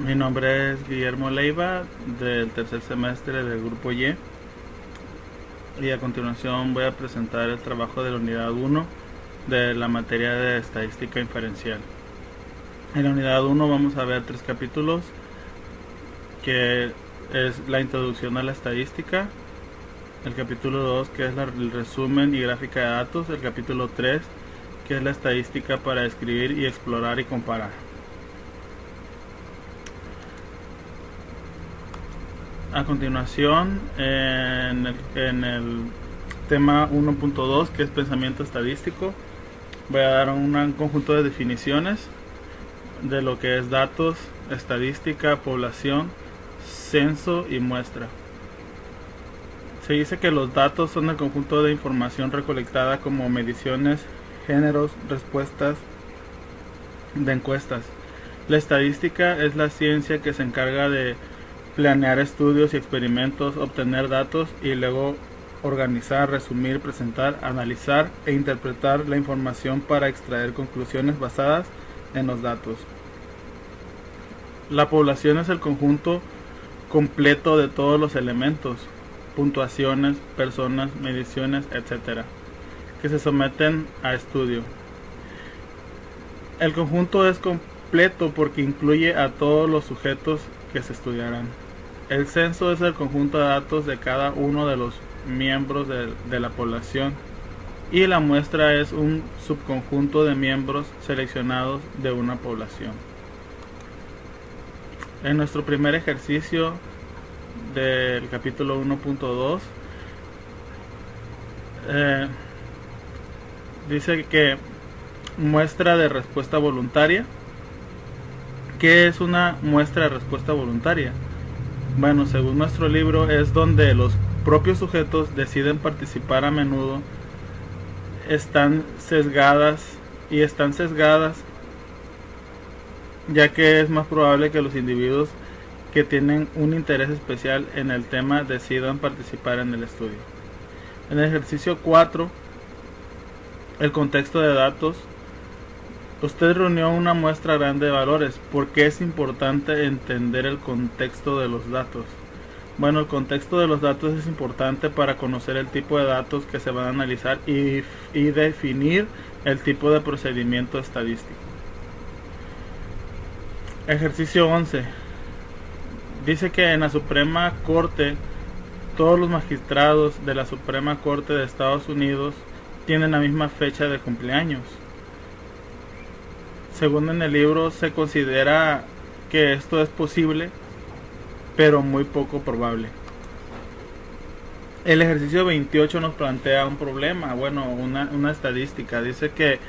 Mi nombre es Guillermo Leiva, del tercer semestre del Grupo Y, y a continuación voy a presentar el trabajo de la unidad 1 de la materia de estadística inferencial. En la unidad 1 vamos a ver 3 capítulos, que es la introducción a la estadística, el capítulo 2, que es el resumen y gráfica de datos, el capítulo 3, que es la estadística para escribir y explorar y comparar. A continuación, en el tema 1.2, que es pensamiento estadístico, voy a dar un conjunto de definiciones de lo que es datos, estadística, población, censo y muestra. Se dice que los datos son el conjunto de información recolectada como mediciones, géneros, respuestas de encuestas. La estadística es la ciencia que se encarga de planear estudios y experimentos, obtener datos y luego organizar, resumir, presentar, analizar e interpretar la información para extraer conclusiones basadas en los datos. La población es el conjunto completo de todos los elementos, puntuaciones, personas, mediciones, etc., que se someten a estudio. El conjunto es completo porque incluye a todos los sujetos que se estudiarán. El censo es el conjunto de datos de cada uno de los miembros de la población, y la muestra es un subconjunto de miembros seleccionados de una población. En nuestro primer ejercicio del capítulo 1.2 dice que muestra de respuesta voluntaria. ¿Qué es una muestra de respuesta voluntaria? Bueno, según nuestro libro, es donde los propios sujetos deciden participar. A menudo están sesgadas ya que es más probable que los individuos que tienen un interés especial en el tema decidan participar en el estudio. En el ejercicio 4, el contexto de datos. Usted reunió una muestra grande de valores. ¿Por qué es importante entender el contexto de los datos? Bueno, el contexto de los datos es importante para conocer el tipo de datos que se van a analizar y definir el tipo de procedimiento estadístico. Ejercicio 11. Dice que en la Suprema Corte, todos los magistrados de la Suprema Corte de Estados Unidos tienen la misma fecha de cumpleaños. Según en el libro, se considera que esto es posible, pero muy poco probable. El ejercicio 28 nos plantea un problema, una estadística. Dice que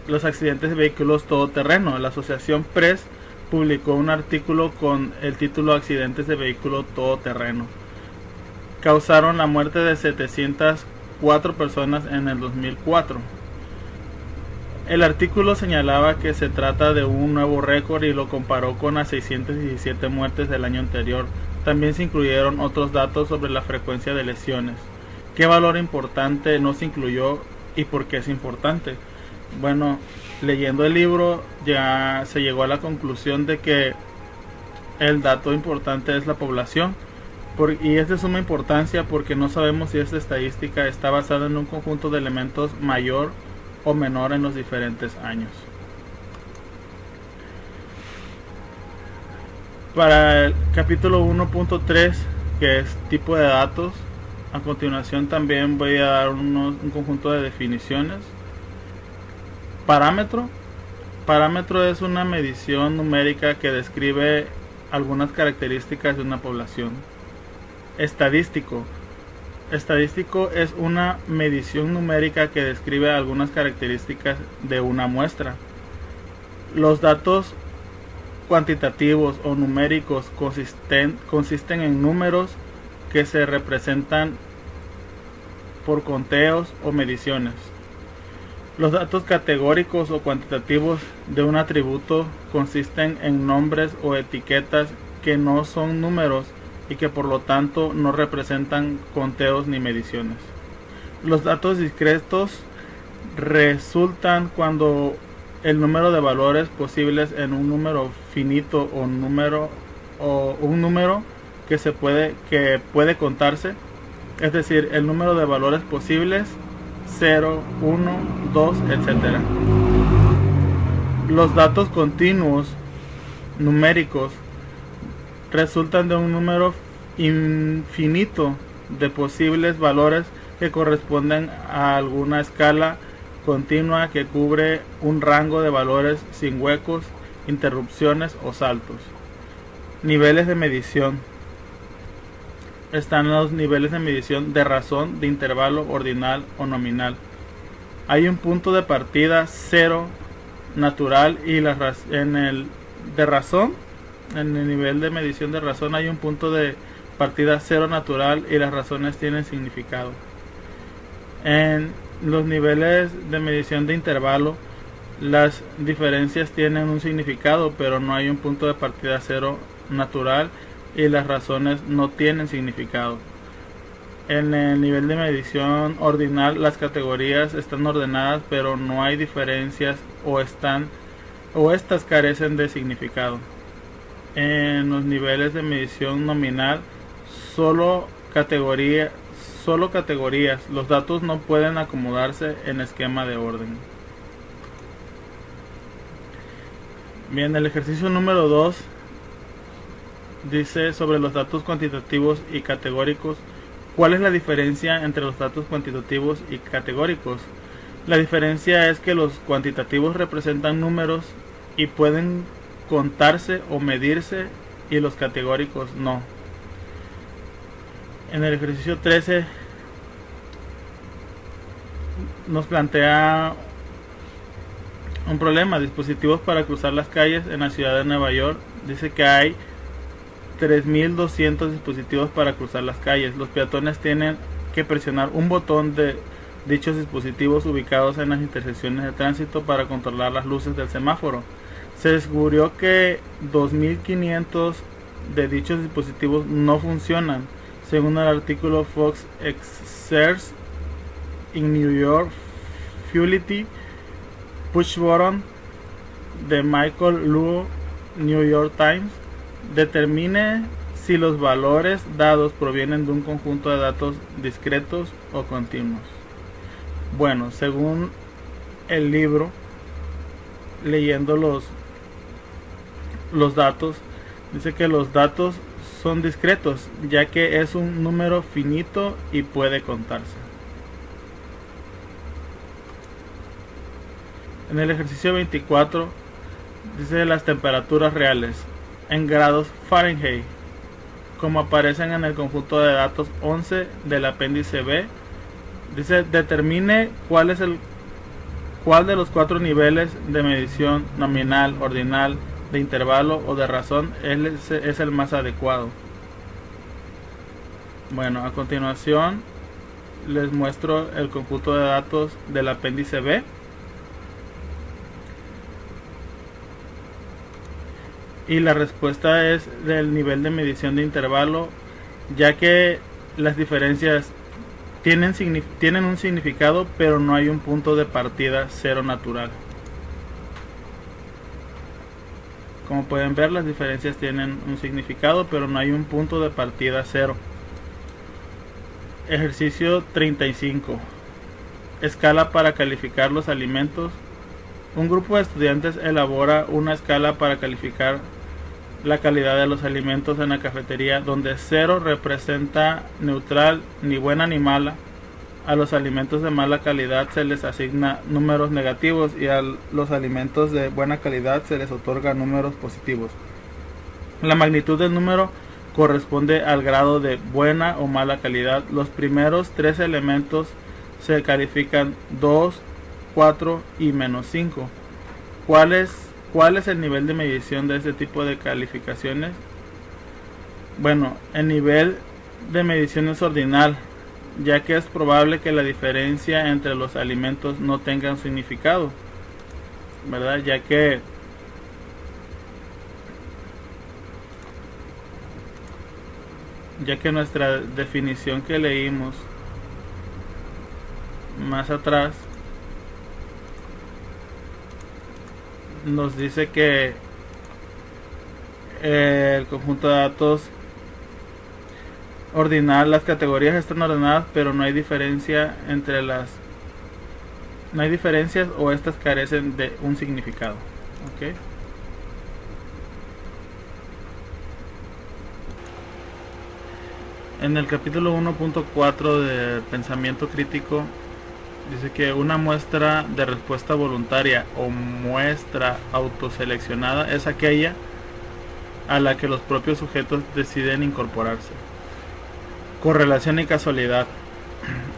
los accidentes de vehículos todoterreno, la asociación Press publicó un artículo con el título Accidentes de vehículo todoterreno. Causaron la muerte de 704 personas en el 2004. El artículo señalaba que se trata de un nuevo récord y lo comparó con las 617 muertes del año anterior. También se incluyeron otros datos sobre la frecuencia de lesiones. ¿Qué valor importante no se incluyó y por qué es importante? Bueno, leyendo el libro ya se llegó a la conclusión de que el dato importante es la población. Y es de suma importancia porque no sabemos si esta estadística está basada en un conjunto de elementos mayor o menor en los diferentes años. Para el capítulo 1.3, que es tipo de datos, a continuación también voy a dar un conjunto de definiciones. Parámetro. Parámetro es una medición numérica que describe algunas características de una población. Estadístico. Estadístico es una medición numérica que describe algunas características de una muestra. Los datos cuantitativos o numéricos consisten en números que se representan por conteos o mediciones. Los datos categóricos o cuantitativos de un atributo consisten en nombres o etiquetas que no son números y que por lo tanto no representan conteos ni mediciones. Los datos discretos resultan cuando el número de valores posibles en un número finito o un número que puede contarse, es decir, el número de valores posibles 0, 1, 2, etc. Los datos continuos numéricos resultan de un número infinito de posibles valores que corresponden a alguna escala continua que cubre un rango de valores sin huecos, interrupciones o saltos. Niveles de medición. Están los niveles de medición de razón, de intervalo, ordinal o nominal. Hay un punto de partida cero natural y en el nivel de medición de razón hay un punto de partida cero natural y las razones tienen significado. En los niveles de medición de intervalo, las diferencias tienen un significado, pero no hay un punto de partida cero natural y las razones no tienen significado. En el nivel de medición ordinal, las categorías están ordenadas, pero no hay diferencias o estas carecen de significado. En los niveles de medición nominal, solo categorías, los datos no pueden acomodarse en esquema de orden. Bien, el ejercicio número 2 dice sobre los datos cuantitativos y categóricos. ¿Cuál es la diferencia entre los datos cuantitativos y categóricos? La diferencia es que los cuantitativos representan números y pueden contarse o medirse, y los categóricos no. En el ejercicio 13 nos plantea un problema: dispositivos para cruzar las calles en la ciudad de Nueva York. Dice que hay 3.200 dispositivos para cruzar las calles. Los peatones tienen que presionar un botón de dichos dispositivos ubicados en las intersecciones de tránsito para controlar las luces del semáforo. Se descubrió que 2.500 de dichos dispositivos no funcionan, según el artículo Fox Exerts in New York Futility Push Button de Michael Luo, New York Times. Determine si los valores dados provienen de un conjunto de datos discretos o continuos. Bueno, según el libro, leyendo los datos, dice que los datos son discretos, ya que es un número finito y puede contarse. En el ejercicio 24 dice las temperaturas reales en grados Fahrenheit, como aparecen en el conjunto de datos 11 del apéndice B. Dice, determine cuál de los 4 niveles de medición nominal, ordinal, de intervalo o de razón es el más adecuado. Bueno, a continuación les muestro el conjunto de datos del apéndice B. Y la respuesta es del nivel de medición de intervalo, ya que las diferencias tienen un significado, pero no hay un punto de partida cero natural. Como pueden ver, las diferencias tienen un significado, pero no hay un punto de partida cero. Ejercicio 35. Escala para calificar los alimentos. Un grupo de estudiantes elabora una escala para calificar la calidad de los alimentos en la cafetería, donde 0 representa neutral, ni buena ni mala. A los alimentos de mala calidad se les asigna números negativos y a los alimentos de buena calidad se les otorga números positivos. La magnitud del número corresponde al grado de buena o mala calidad. Los primeros 3 elementos se califican 2, 4 y menos 5. ¿Cuál es el nivel de medición de este tipo de calificaciones? Bueno, el nivel de medición es ordinal, ya que es probable que la diferencia entre los alimentos no tenga un significado, ¿verdad? Ya que nuestra definición que leímos más atrás nos dice que el conjunto de datos ordinal, las categorías están ordenadas, pero no hay diferencia entre no hay diferencias o estas carecen de un significado. ¿Okay? En el capítulo 1.4 de pensamiento crítico dice que una muestra de respuesta voluntaria o muestra autoseleccionada es aquella a la que los propios sujetos deciden incorporarse. Correlación y casualidad.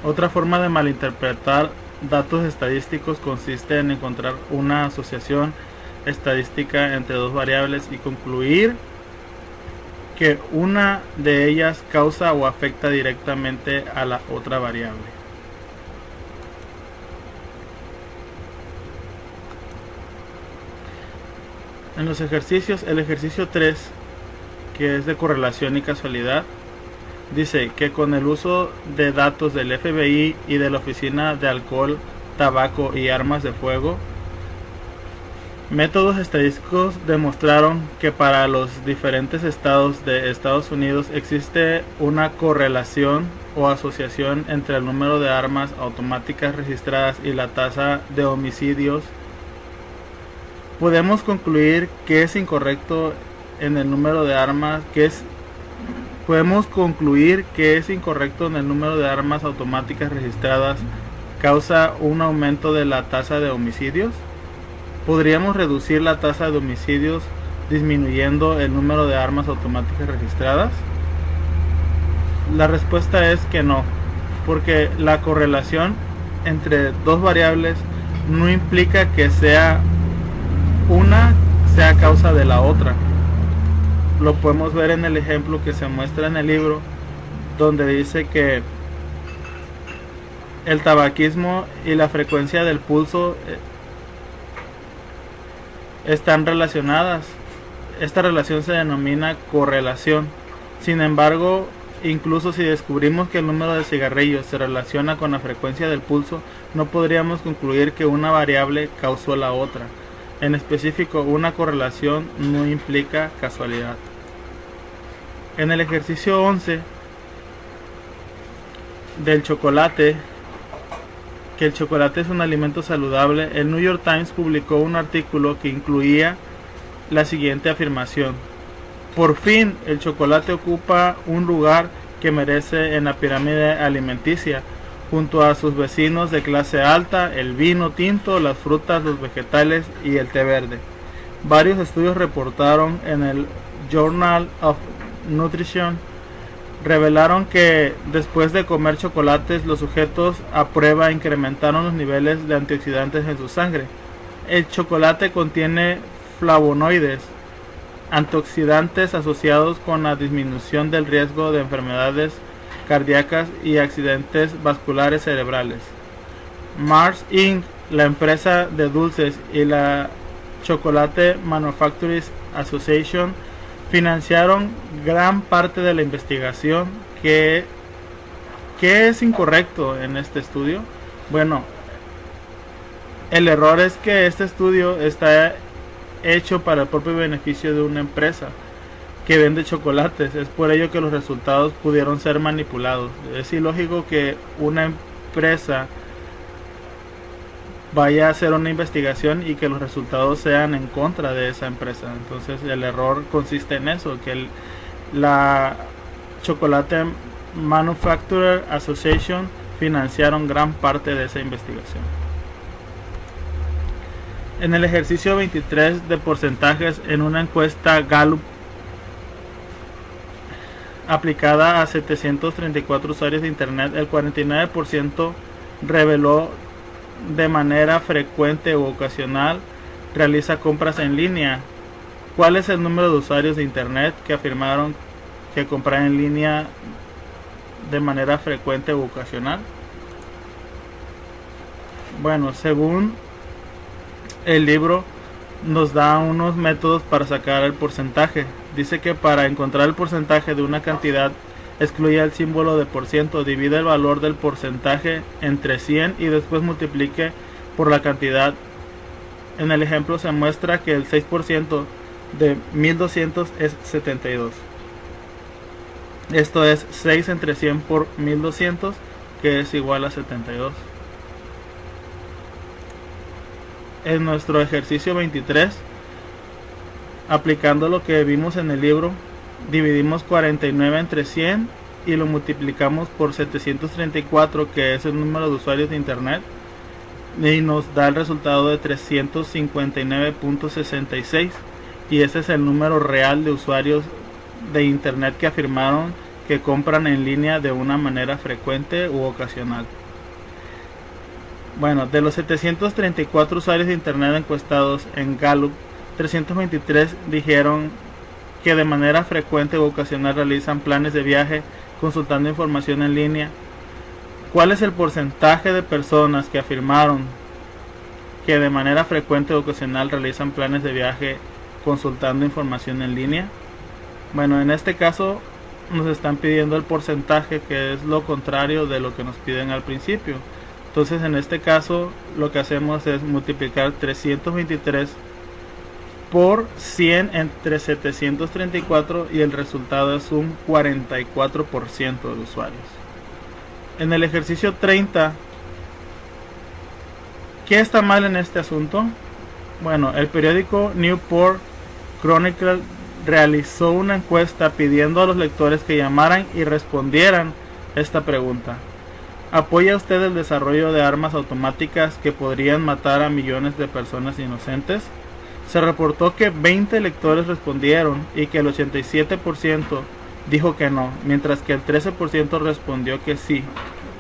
Otra forma de malinterpretar datos estadísticos consiste en encontrar una asociación estadística entre dos variables y concluir que una de ellas causa o afecta directamente a la otra variable. En los ejercicios, el ejercicio 3, que es de correlación y casualidad, dice que con el uso de datos del FBI y de la Oficina de Alcohol, Tabaco y Armas de Fuego, métodos estadísticos demostraron que para los diferentes estados de Estados Unidos existe una correlación o asociación entre el número de armas automáticas registradas y la tasa de homicidios. Podemos concluir que es incorrecto en el número de armas, podemos concluir que es incorrecto en el número de armas automáticas registradas causa un aumento de la tasa de homicidios. ¿Podríamos reducir la tasa de homicidios disminuyendo el número de armas automáticas registradas? La respuesta es que no, porque la correlación entre dos variables no implica que una sea causa de la otra. Lo podemos ver en el ejemplo que se muestra en el libro, donde dice que el tabaquismo y la frecuencia del pulso están relacionadas. Esta relación se denomina correlación. Sin embargo, incluso si descubrimos que el número de cigarrillos se relaciona con la frecuencia del pulso, no podríamos concluir que una variable causó la otra. En específico, una correlación no implica casualidad. En el ejercicio 11 del chocolate, que el chocolate es un alimento saludable, el New York Times publicó un artículo que incluía la siguiente afirmación: por fin el chocolate ocupa un lugar que merece en la pirámide alimenticia, junto a sus vecinos de clase alta, el vino tinto, las frutas, los vegetales y el té verde. Varios estudios reportaron en el Journal of Nutrition revelaron que después de comer chocolates, los sujetos a prueba incrementaron los niveles de antioxidantes en su sangre. El chocolate contiene flavonoides, antioxidantes asociados con la disminución del riesgo de enfermedades cardíacas y accidentes vasculares cerebrales. Mars Inc., la empresa de dulces, y la Chocolate Manufacturers Association financiaron gran parte de la investigación. ¿Qué es incorrecto en este estudio? Bueno, el error es que este estudio está hecho para el propio beneficio de una empresa que vende chocolates. Es por ello que los resultados pudieron ser manipulados. Es ilógico que una empresa vaya a hacer una investigación y que los resultados sean en contra de esa empresa. Entonces el error consiste en eso, que la Chocolate Manufacturer Association financiaron gran parte de esa investigación. En el ejercicio 23 de porcentajes, en una encuesta Gallup aplicada a 734 usuarios de internet, el 49% reveló de manera frecuente o ocasional realiza compras en línea. ¿Cuál es el número de usuarios de internet que afirmaron que compran en línea de manera frecuente o ocasional? Bueno, según el libro nos da unos métodos para sacar el porcentaje. Dice que para encontrar el porcentaje de una cantidad, excluye el símbolo de por ciento, divide el valor del porcentaje entre 100 y después multiplique por la cantidad En el ejemplo se muestra que el 6% de 1200 es 72. Esto es 6 entre 100 por 1200, que es igual a 72. En nuestro ejercicio 23, aplicando lo que vimos en el libro, dividimos 49 entre 100 y lo multiplicamos por 734, que es el número de usuarios de internet, y nos da el resultado de 359.66, y ese es el número real de usuarios de internet que afirmaron que compran en línea de una manera frecuente u ocasional. Bueno, de los 734 usuarios de internet encuestados en Gallup, 323 dijeron que de manera frecuente u ocasional realizan planes de viaje consultando información en línea. ¿Cuál es el porcentaje de personas que afirmaron que de manera frecuente o ocasional realizan planes de viaje consultando información en línea? Bueno, en este caso nos están pidiendo el porcentaje, que es lo contrario de lo que nos piden al principio. Entonces en este caso lo que hacemos es multiplicar 323 por 100 entre 734 y el resultado es un 44% de usuarios. En el ejercicio 30, ¿qué está mal en este asunto? Bueno, el periódico Newport Chronicle realizó una encuesta pidiendo a los lectores que llamaran y respondieran esta pregunta: ¿apoya usted el desarrollo de armas automáticas que podrían matar a millones de personas inocentes? Se reportó que 20 lectores respondieron y que el 87% dijo que no, mientras que el 13% respondió que sí.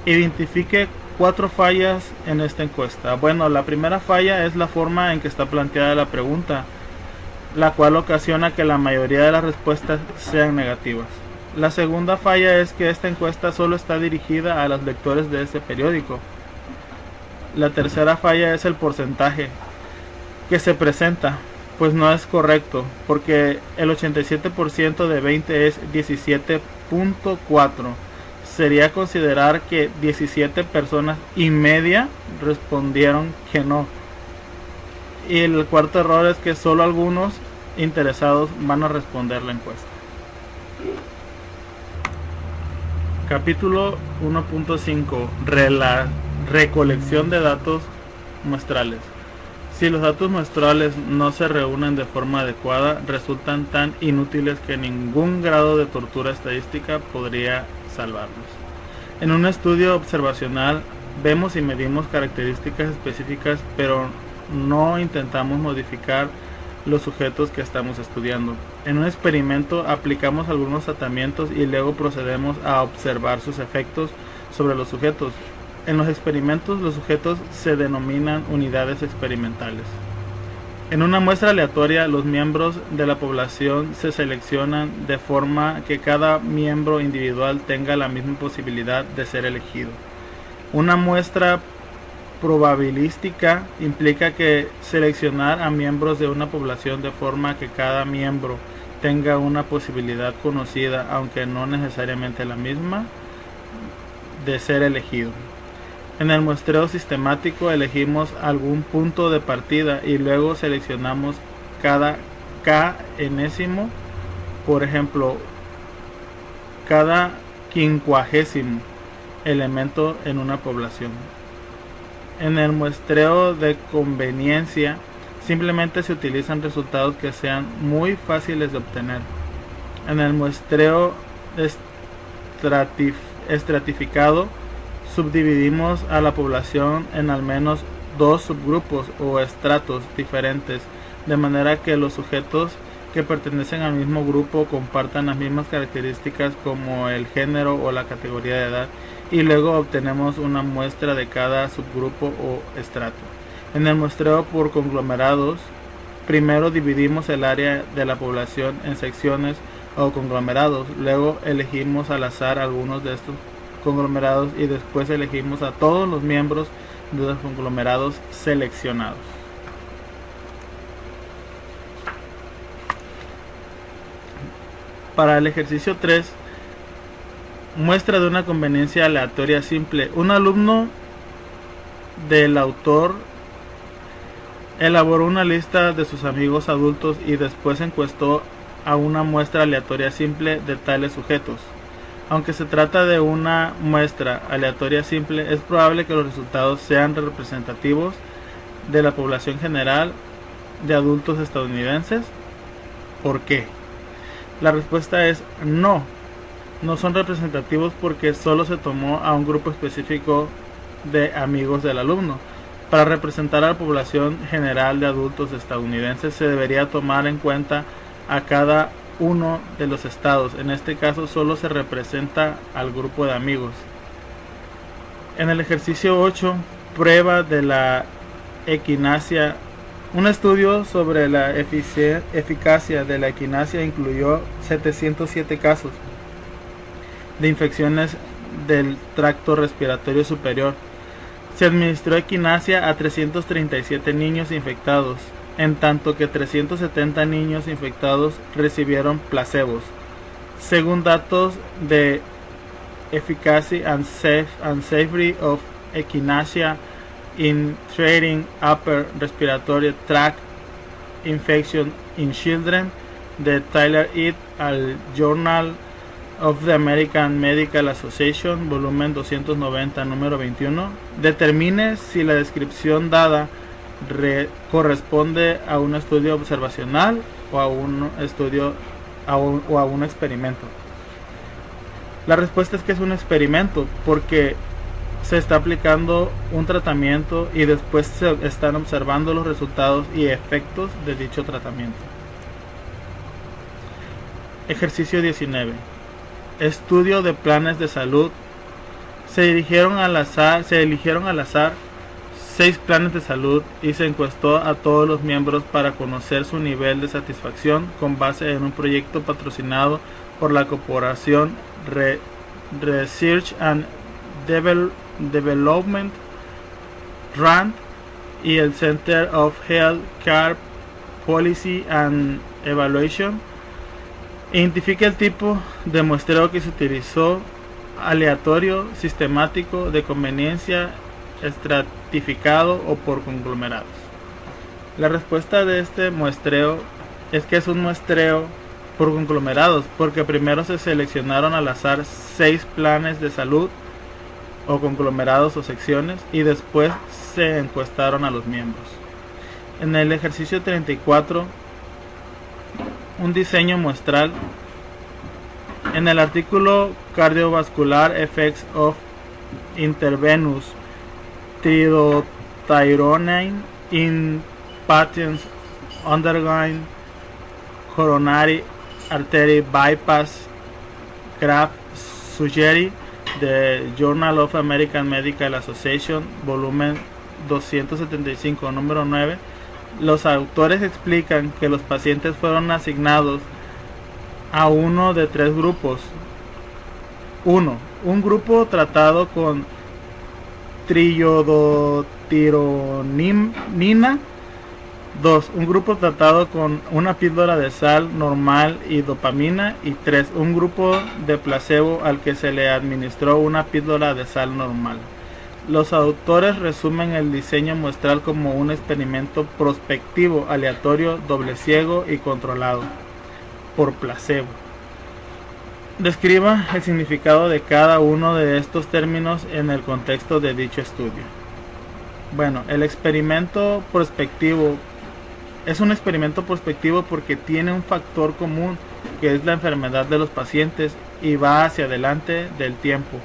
Identifique 4 fallas en esta encuesta. Bueno, la primera falla es la forma en que está planteada la pregunta, la cual ocasiona que la mayoría de las respuestas sean negativas. La segunda falla es que esta encuesta solo está dirigida a los lectores de ese periódico. La tercera falla es el porcentaje que se presenta, pues no es correcto, porque el 87% de 20 es 17.4. Sería considerar que 17 personas y media respondieron que no. Y el cuarto error es que solo algunos interesados van a responder la encuesta. Capítulo 1.5. Recolección de datos muestrales. Si los datos muestrales no se reúnen de forma adecuada, resultan tan inútiles que ningún grado de tortura estadística podría salvarlos. En un estudio observacional vemos y medimos características específicas, pero no intentamos modificar los sujetos que estamos estudiando. En un experimento aplicamos algunos tratamientos y luego procedemos a observar sus efectos sobre los sujetos. En los experimentos los sujetos se denominan unidades experimentales. En una muestra aleatoria, los miembros de la población se seleccionan de forma que cada miembro individual tenga la misma posibilidad de ser elegido. Una muestra probabilística implica que seleccionar a miembros de una población de forma que cada miembro tenga una posibilidad conocida, aunque no necesariamente la misma, de ser elegido. En el muestreo sistemático elegimos algún punto de partida y luego seleccionamos cada k enésimo, por ejemplo, cada 50º elemento en una población. En el muestreo de conveniencia simplemente se utilizan resultados que sean muy fáciles de obtener. En el muestreo estratificado subdividimos a la población en al menos 2 subgrupos o estratos diferentes, de manera que los sujetos que pertenecen al mismo grupo compartan las mismas características como el género o la categoría de edad, y luego obtenemos una muestra de cada subgrupo o estrato. En el muestreo por conglomerados, primero dividimos el área de la población en secciones o conglomerados, luego elegimos al azar algunos de estos conglomerados y después elegimos a todos los miembros de los conglomerados seleccionados. Para el ejercicio 3, muestra de una conveniencia aleatoria simple. Un alumno del autor Elaboró una lista de sus amigos adultos y después encuestó a una muestra aleatoria simple de tales sujetos. Aunque se trata de una muestra aleatoria simple, es probable que los resultados sean representativos de la población general de adultos estadounidenses. ¿Por qué? La respuesta es no. No son representativos porque solo se tomó a un grupo específico de amigos del alumno. Para representar a la población general de adultos estadounidenses se debería tomar en cuenta a cada uno de los estados. En este caso solo se representa al grupo de amigos. En el ejercicio 8, prueba de la equinacia. Un estudio sobre la eficacia de la equinacia incluyó 707 casos de infecciones del tracto respiratorio superior. Se administró equinacia a 337 niños infectados, en tanto que 370 niños infectados recibieron placebos. Según datos de Efficacy and Safety of Echinacea in Treating Upper Respiratory Tract Infection in Children de Tyler et al. Journal of the American Medical Association, volumen 290, número 21, determine si la descripción dada corresponde a un estudio observacional o a un estudio o a un experimento. La respuesta es que es un experimento porque se está aplicando un tratamiento y después se están observando los resultados y efectos de dicho tratamiento. Ejercicio 19. Estudio de planes de salud. Se eligieron al azar 6 planes de salud y se encuestó a todos los miembros para conocer su nivel de satisfacción con base en un proyecto patrocinado por la corporación Research and Development RAND y el Center of Health Care Policy and Evaluation. Identifica el tipo de muestreo que se utilizó: aleatorio, sistemático, de conveniencia, estratificado o por conglomerados. La respuesta de este muestreo es que es un muestreo por conglomerados, porque primero se seleccionaron al azar 6 planes de salud o conglomerados o secciones y después se encuestaron a los miembros. En el ejercicio 34, un diseño muestral. En el artículo Cardiovascular Effects of Intravenous Tridotyrosine in Patients Undergoing Coronary Artery Bypass Graft Surgery de Journal of American Medical Association, volumen 275, número 9, los autores explican que los pacientes fueron asignados a uno de 3 grupos. 1. Un grupo tratado con triiodotironina. 2. Un grupo tratado con una píldora de sal normal y dopamina. Y 3. Un grupo de placebo al que se le administró una píldora de sal normal. Los autores resumen el diseño muestral como un experimento prospectivo, aleatorio, doble ciego y controlado por placebo. Describa el significado de cada uno de estos términos en el contexto de dicho estudio. Bueno, el experimento prospectivo es un experimento prospectivo porque tiene un factor común, que es la enfermedad de los pacientes, y va hacia adelante del tiempo,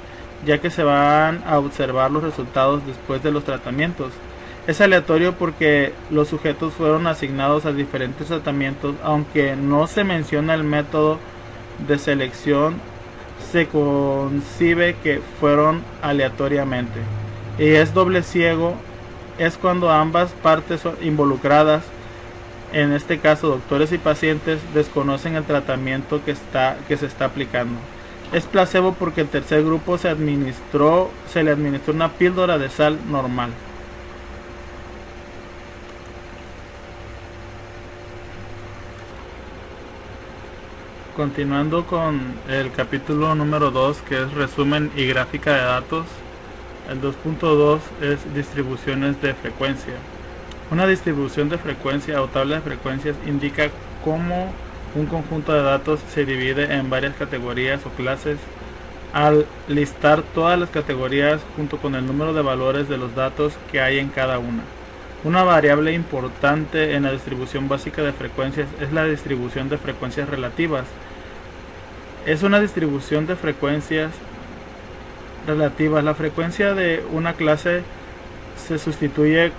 ya que se van a observar los resultados después de los tratamientos. Es aleatorio porque los sujetos fueron asignados a diferentes tratamientos, aunque no se menciona el método de selección, se concibe que fueron aleatoriamente. Y es doble ciego, es cuando ambas partes son involucradas, en este caso doctores y pacientes, desconocen el tratamiento que se está aplicando. Es placebo porque el tercer grupo se le administró una píldora de sal normal. Continuando con el capítulo número 2, que es resumen y gráfica de datos. El 2.2 es distribuciones de frecuencia. Una distribución de frecuencia o tabla de frecuencias indica cómo un conjunto de datos se divide en varias categorías o clases. Al listar todas las categorías junto con el número de valores de los datos que hay en cada una. Una variable importante en la distribución básica de frecuencias es la distribución de frecuencias relativas. Es una distribución de frecuencias relativas. La frecuencia de una clase se sustituye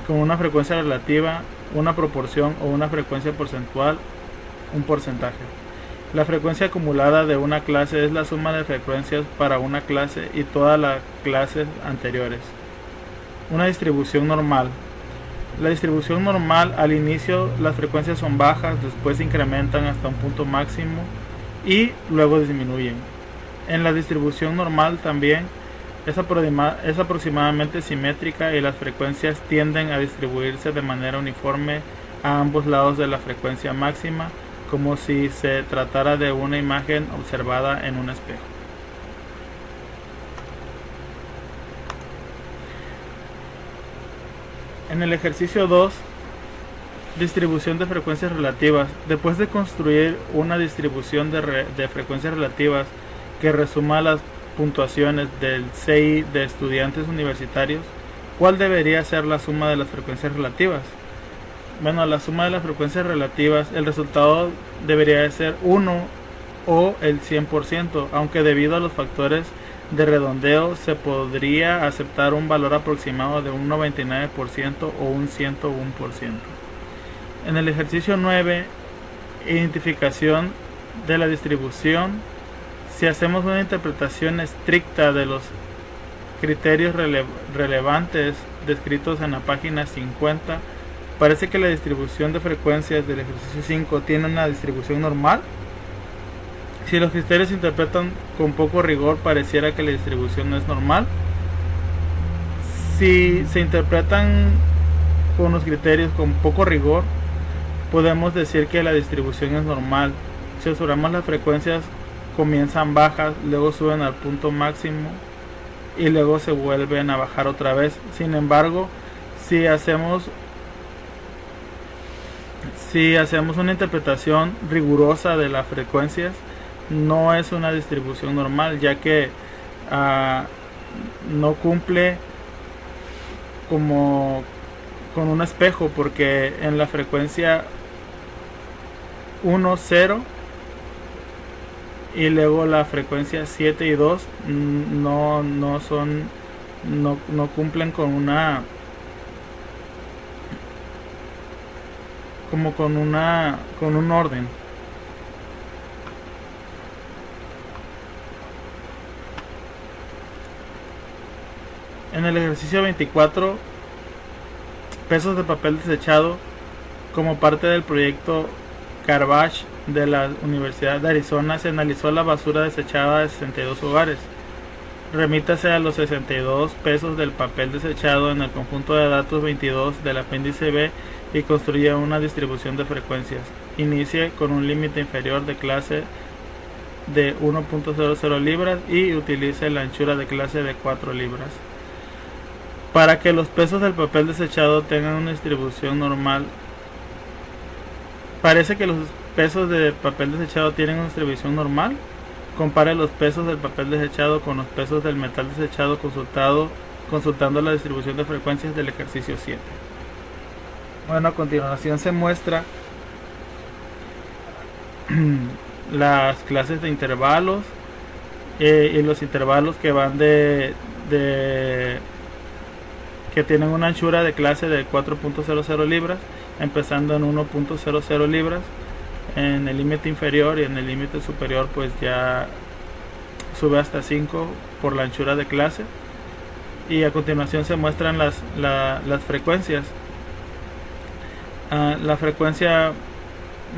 con una frecuencia relativa, una proporción o una frecuencia porcentual, un porcentaje. La frecuencia acumulada de una clase es la suma de frecuencias para una clase y todas las clases anteriores. Una distribución normal. La distribución normal, al inicio las frecuencias son bajas, después se incrementan hasta un punto máximo y luego disminuyen. En la distribución normal también es aproximadamente simétrica y las frecuencias tienden a distribuirse de manera uniforme a ambos lados de la frecuencia máxima, como si se tratara de una imagen observada en un espejo. En el ejercicio 2, distribución de frecuencias relativas. Después de construir una distribución de frecuencias relativas que resuma las puntuaciones del CI de estudiantes universitarios, ¿cuál debería ser la suma de las frecuencias relativas? Bueno, la suma de las frecuencias relativas, el resultado debería de ser 1 o el 100%, aunque debido a los factores de redondeo se podría aceptar un valor aproximado de un 99% o un 101%. En el ejercicio 9, identificación de la distribución. Si hacemos una interpretación estricta de los criterios relevantes descritos en la página 50, parece que la distribución de frecuencias del ejercicio 5 tiene una distribución normal. Si los criterios se interpretan con poco rigor, pareciera que la distribución no es normal. Si se interpretan con los criterios con poco rigor, podemos decir que la distribución es normal. Si observamos las frecuencias, comienzan bajas, luego suben al punto máximo y luego se vuelven a bajar otra vez. Sin embargo, si hacemos una interpretación rigurosa de las frecuencias, no es una distribución normal, ya que no cumple como con un espejo, porque en la frecuencia 1, 0 y luego la frecuencia 7 y 2 no cumplen con una con un orden. En el ejercicio 24, pesos de papel desechado. Como parte del proyecto Garbage de la Universidad de Arizona, se analizó la basura desechada de 62 hogares. Remítase a los 62 pesos del papel desechado en el conjunto de datos 22 del apéndice B y construya una distribución de frecuencias. Inicie con un límite inferior de clase de 1.00 libras y utilice la anchura de clase de 4 libras. Para que los pesos del papel desechado tengan una distribución normal, parece que los pesos de papel desechado tienen una distribución normal. Compare los pesos del papel desechado con los pesos del metal desechado consultando la distribución de frecuencias del ejercicio 7. Bueno, a continuación se muestra las clases de intervalos y los intervalos que van que tienen una anchura de clase de 4.00 libras, empezando en 1.00 libras en el límite inferior, y en el límite superior pues ya sube hasta 5 por la anchura de clase. Y a continuación se muestran las frecuencias. La frecuencia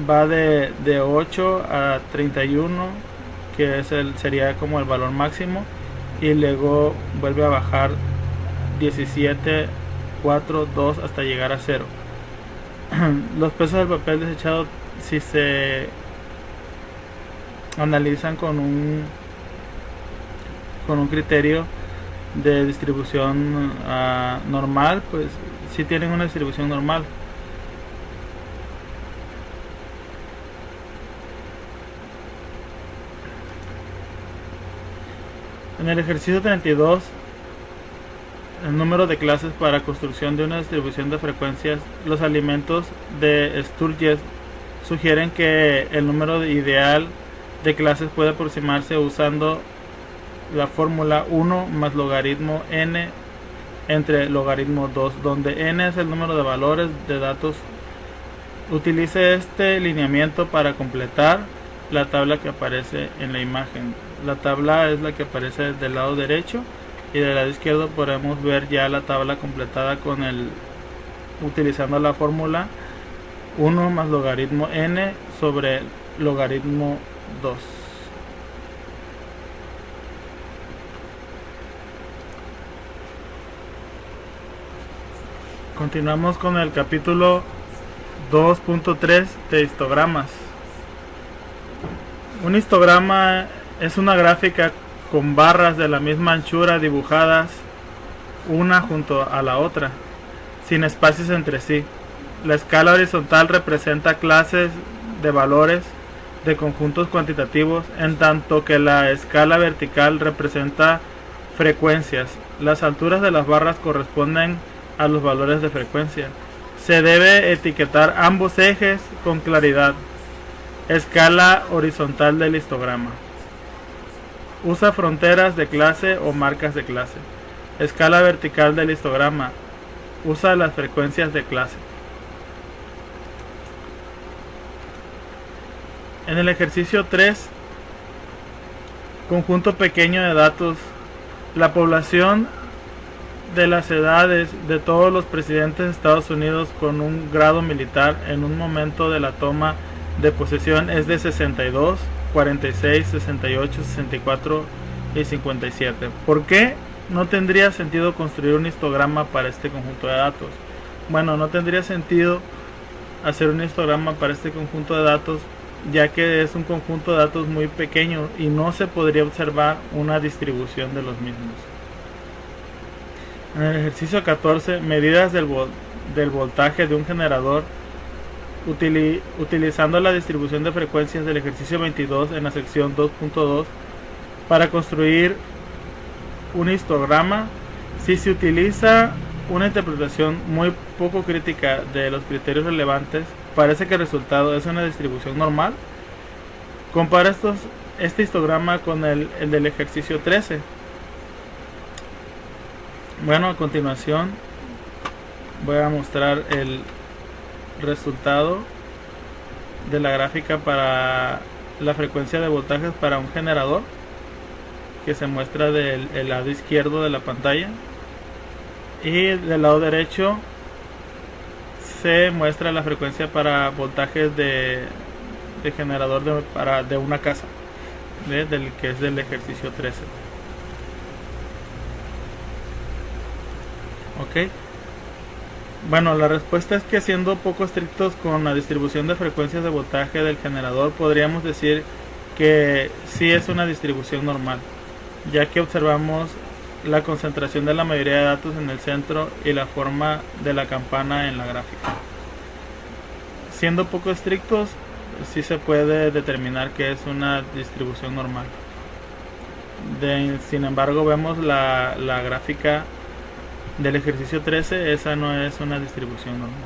va de 8 a 31, que sería como el valor máximo, y luego vuelve a bajar 17, 4, 2 hasta llegar a 0. Los pesos del papel desechado, si se analizan con un criterio de distribución normal, pues sí tienen una distribución normal. En el ejercicio 32, el número de clases para construcción de una distribución de frecuencias, los alimentos de Sturges sugieren que el número ideal de clases puede aproximarse usando la fórmula 1 más logaritmo n entre logaritmo 2, donde n es el número de valores de datos. Utilice este lineamiento para completar la tabla que aparece en la imagen. La tabla es la que aparece del lado derecho, y del lado izquierdo podemos ver ya la tabla completada con utilizando la fórmula 1 más logaritmo n sobre logaritmo 2. Continuamos con el capítulo 2.3 de histogramas. Un histograma es una gráfica con barras de la misma anchura dibujadas una junto a la otra, sin espacios entre sí. La escala horizontal representa clases de valores de conjuntos cuantitativos, en tanto que la escala vertical representa frecuencias. Las alturas de las barras corresponden a los valores de frecuencia. Se debe etiquetar ambos ejes con claridad. Escala horizontal del histograma. Usa fronteras de clase o marcas de clase. Escala vertical del histograma. Usa las frecuencias de clase. En el ejercicio 3, conjunto pequeño de datos, la población de las edades de todos los presidentes de Estados Unidos con un grado militar en un momento de la toma de posesión es de 62, 46, 68, 64 y 57. ¿Por qué no tendría sentido construir un histograma para este conjunto de datos? Bueno, no tendría sentido hacer un histograma para este conjunto de datos, ya que es un conjunto de datos muy pequeño y no se podría observar una distribución de los mismos. En el ejercicio 14, medidas del voltaje de un generador, utilizando la distribución de frecuencias del ejercicio 22 en la sección 2.2 para construir un histograma. Si se utiliza una interpretación muy poco crítica de los criterios relevantes, parece que el resultado es una distribución normal. Compara este histograma con el del ejercicio 13. Bueno, a continuación voy a mostrar el resultado de la gráfica para la frecuencia de voltajes para un generador, que se muestra del lado izquierdo de la pantalla, y del lado derecho se muestra la frecuencia para voltajes de generador de una casa, del que es del ejercicio 13. Ok. Bueno, la respuesta es que, siendo poco estrictos con la distribución de frecuencias de voltaje del generador, podríamos decir que sí es una distribución normal, ya que observamos la concentración de la mayoría de datos en el centro y la forma de la campana en la gráfica. Siendo poco estrictos, sí se puede determinar que es una distribución normal. Sin embargo, vemos la gráfica del ejercicio 13, esa no es una distribución normal.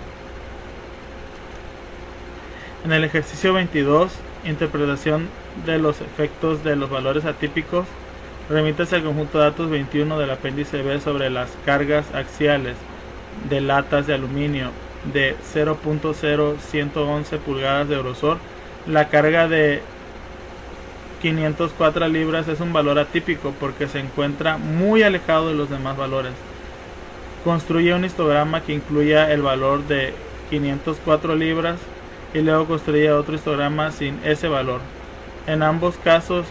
En el ejercicio 22, interpretación de los efectos de los valores atípicos, remítase al conjunto de datos 21 del apéndice B sobre las cargas axiales de latas de aluminio de 0.0111 pulgadas de grosor. La carga de 504 libras es un valor atípico porque se encuentra muy alejado de los demás valores. Construye un histograma que incluya el valor de 504 libras y luego construye otro histograma sin ese valor. En ambos casos,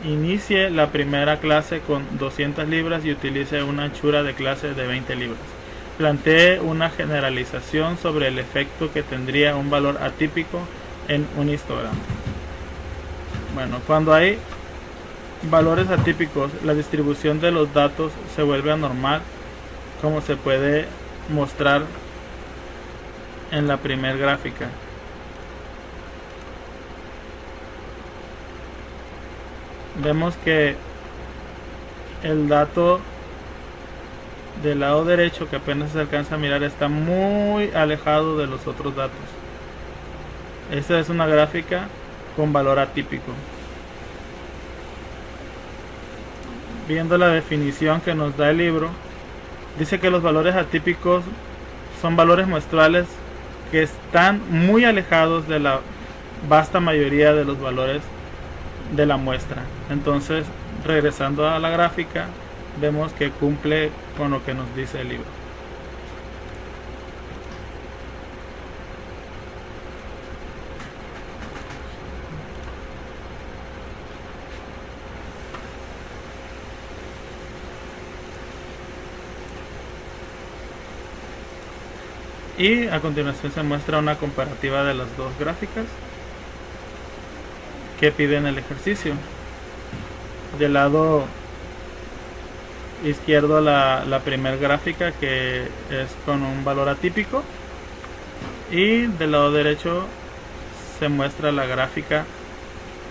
inicie la primera clase con 200 libras y utilice una anchura de clase de 20 libras. Plantee una generalización sobre el efecto que tendría un valor atípico en un histograma. Bueno, cuando hay valores atípicos, la distribución de los datos se vuelve anormal, como se puede mostrar en la primer gráfica. Vemos que el dato del lado derecho, que apenas se alcanza a mirar, está muy alejado de los otros datos. Esta es una gráfica con valor atípico. Viendo la definición que nos da el libro, dice que los valores atípicos son valores muestrales que están muy alejados de la vasta mayoría de los valores de la muestra. Entonces, regresando a la gráfica, vemos que cumple con lo que nos dice el libro. Y a continuación se muestra una comparativa de las dos gráficas que piden el ejercicio. Del lado izquierdo la primera gráfica, que es con un valor atípico, y del lado derecho se muestra la gráfica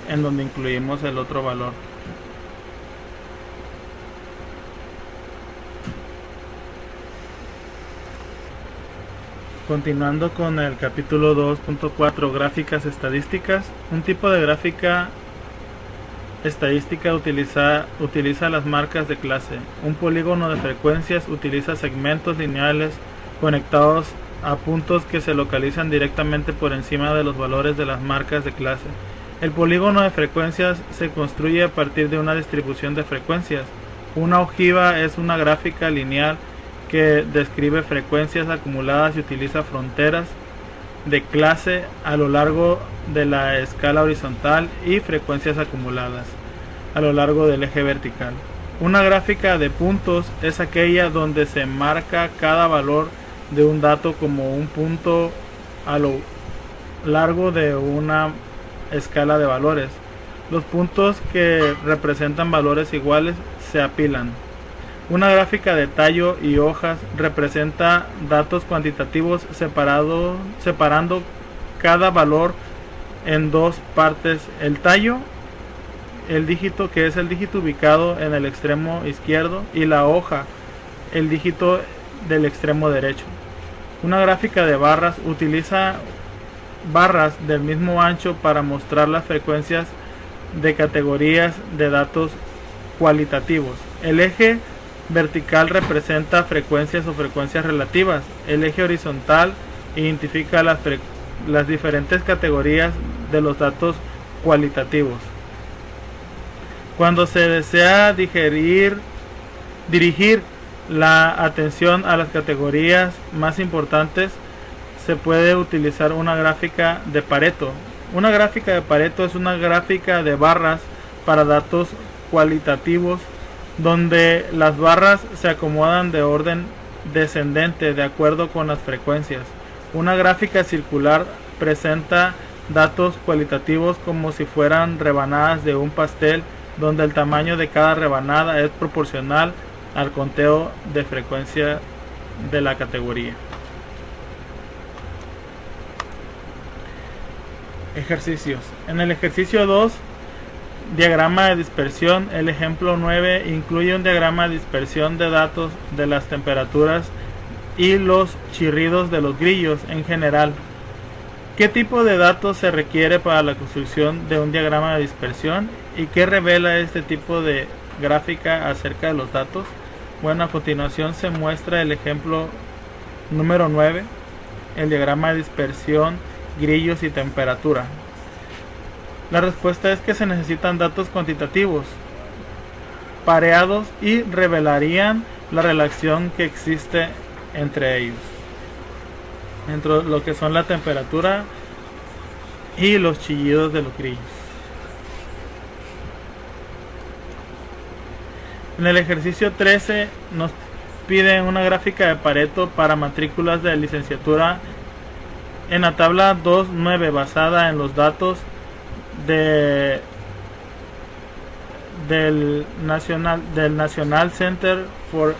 en donde incluimos el otro valor. Continuando con el capítulo 2.4, gráficas estadísticas. Un tipo de gráfica estadística utiliza las marcas de clase. Un polígono de frecuencias utiliza segmentos lineales conectados a puntos que se localizan directamente por encima de los valores de las marcas de clase. El polígono de frecuencias se construye a partir de una distribución de frecuencias. Una ojiva es una gráfica lineal que describe frecuencias acumuladas y utiliza fronteras de clase a lo largo de la escala horizontal y frecuencias acumuladas a lo largo del eje vertical. Una gráfica de puntos es aquella donde se marca cada valor de un dato como un punto a lo largo de una escala de valores. Los puntos que representan valores iguales se apilan. Una gráfica de tallo y hojas representa datos cuantitativos separando cada valor en dos partes: el tallo, el dígito, que es el dígito ubicado en el extremo izquierdo, y la hoja, el dígito del extremo derecho. Una gráfica de barras utiliza barras del mismo ancho para mostrar las frecuencias de categorías de datos cualitativos. El eje vertical representa frecuencias o frecuencias relativas. El eje horizontal identifica las diferentes categorías de los datos cualitativos. Cuando se desea dirigir la atención a las categorías más importantes, se puede utilizar una gráfica de Pareto. Una gráfica de Pareto es una gráfica de barras para datos cualitativos, donde las barras se acomodan de orden descendente de acuerdo con las frecuencias. Una gráfica circular presenta datos cualitativos como si fueran rebanadas de un pastel, donde el tamaño de cada rebanada es proporcional al conteo de frecuencia de la categoría. Ejercicios. En el ejercicio 2, diagrama de dispersión, el ejemplo 9 incluye un diagrama de dispersión de datos de las temperaturas y los chirridos de los grillos en general. ¿Qué tipo de datos se requiere para la construcción de un diagrama de dispersión y qué revela este tipo de gráfica acerca de los datos? Bueno, a continuación se muestra el ejemplo número 9, el diagrama de dispersión, grillos y temperatura. La respuesta es que se necesitan datos cuantitativos pareados y revelarían la relación que existe entre ellos, entre lo que son la temperatura y los chillidos de los grillos. En el ejercicio 13 nos piden una gráfica de Pareto para matrículas de licenciatura. En la tabla 2.9, basada en los datos del National Center for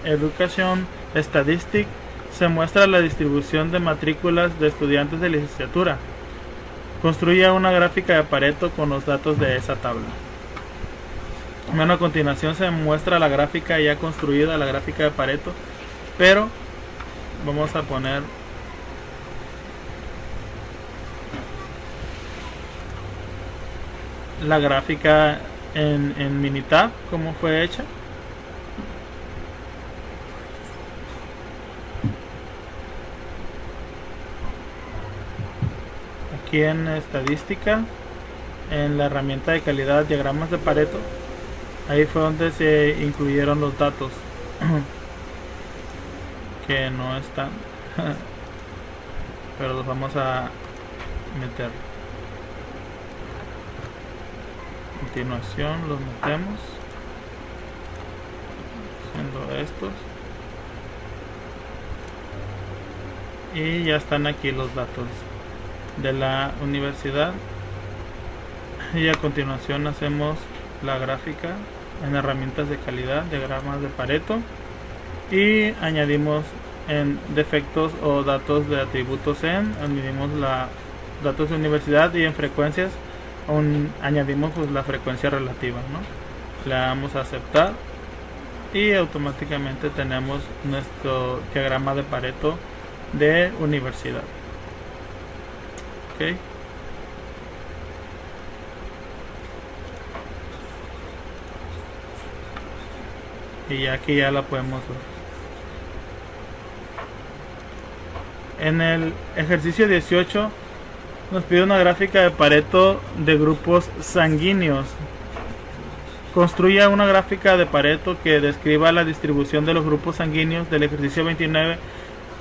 Education Statistics se muestra la distribución de matrículas de estudiantes de licenciatura. Construye una gráfica de Pareto con los datos de esa tabla. Bueno, a continuación se muestra la gráfica ya construida, la gráfica de Pareto, pero vamos a poner la gráfica en Minitab, cómo fue hecha. Aquí en estadística, en la herramienta de calidad diagramas de Pareto, ahí fue donde se incluyeron los datos que no están pero los vamos a meter. A continuación los metemos haciendo estos y ya están aquí los datos de la universidad. Y a continuación hacemos la gráfica en herramientas de calidad, diagramas de Pareto, y añadimos en defectos o datos de atributos añadimos la datos de universidad, y en frecuencias añadimos pues la frecuencia relativa, ¿no? Le damos a aceptar y automáticamente tenemos nuestro diagrama de Pareto de universidad. Okay. Y aquí ya la podemos ver. En el ejercicio 18 nos pide una gráfica de Pareto de grupos sanguíneos. Construya una gráfica de Pareto que describa la distribución de los grupos sanguíneos del ejercicio 29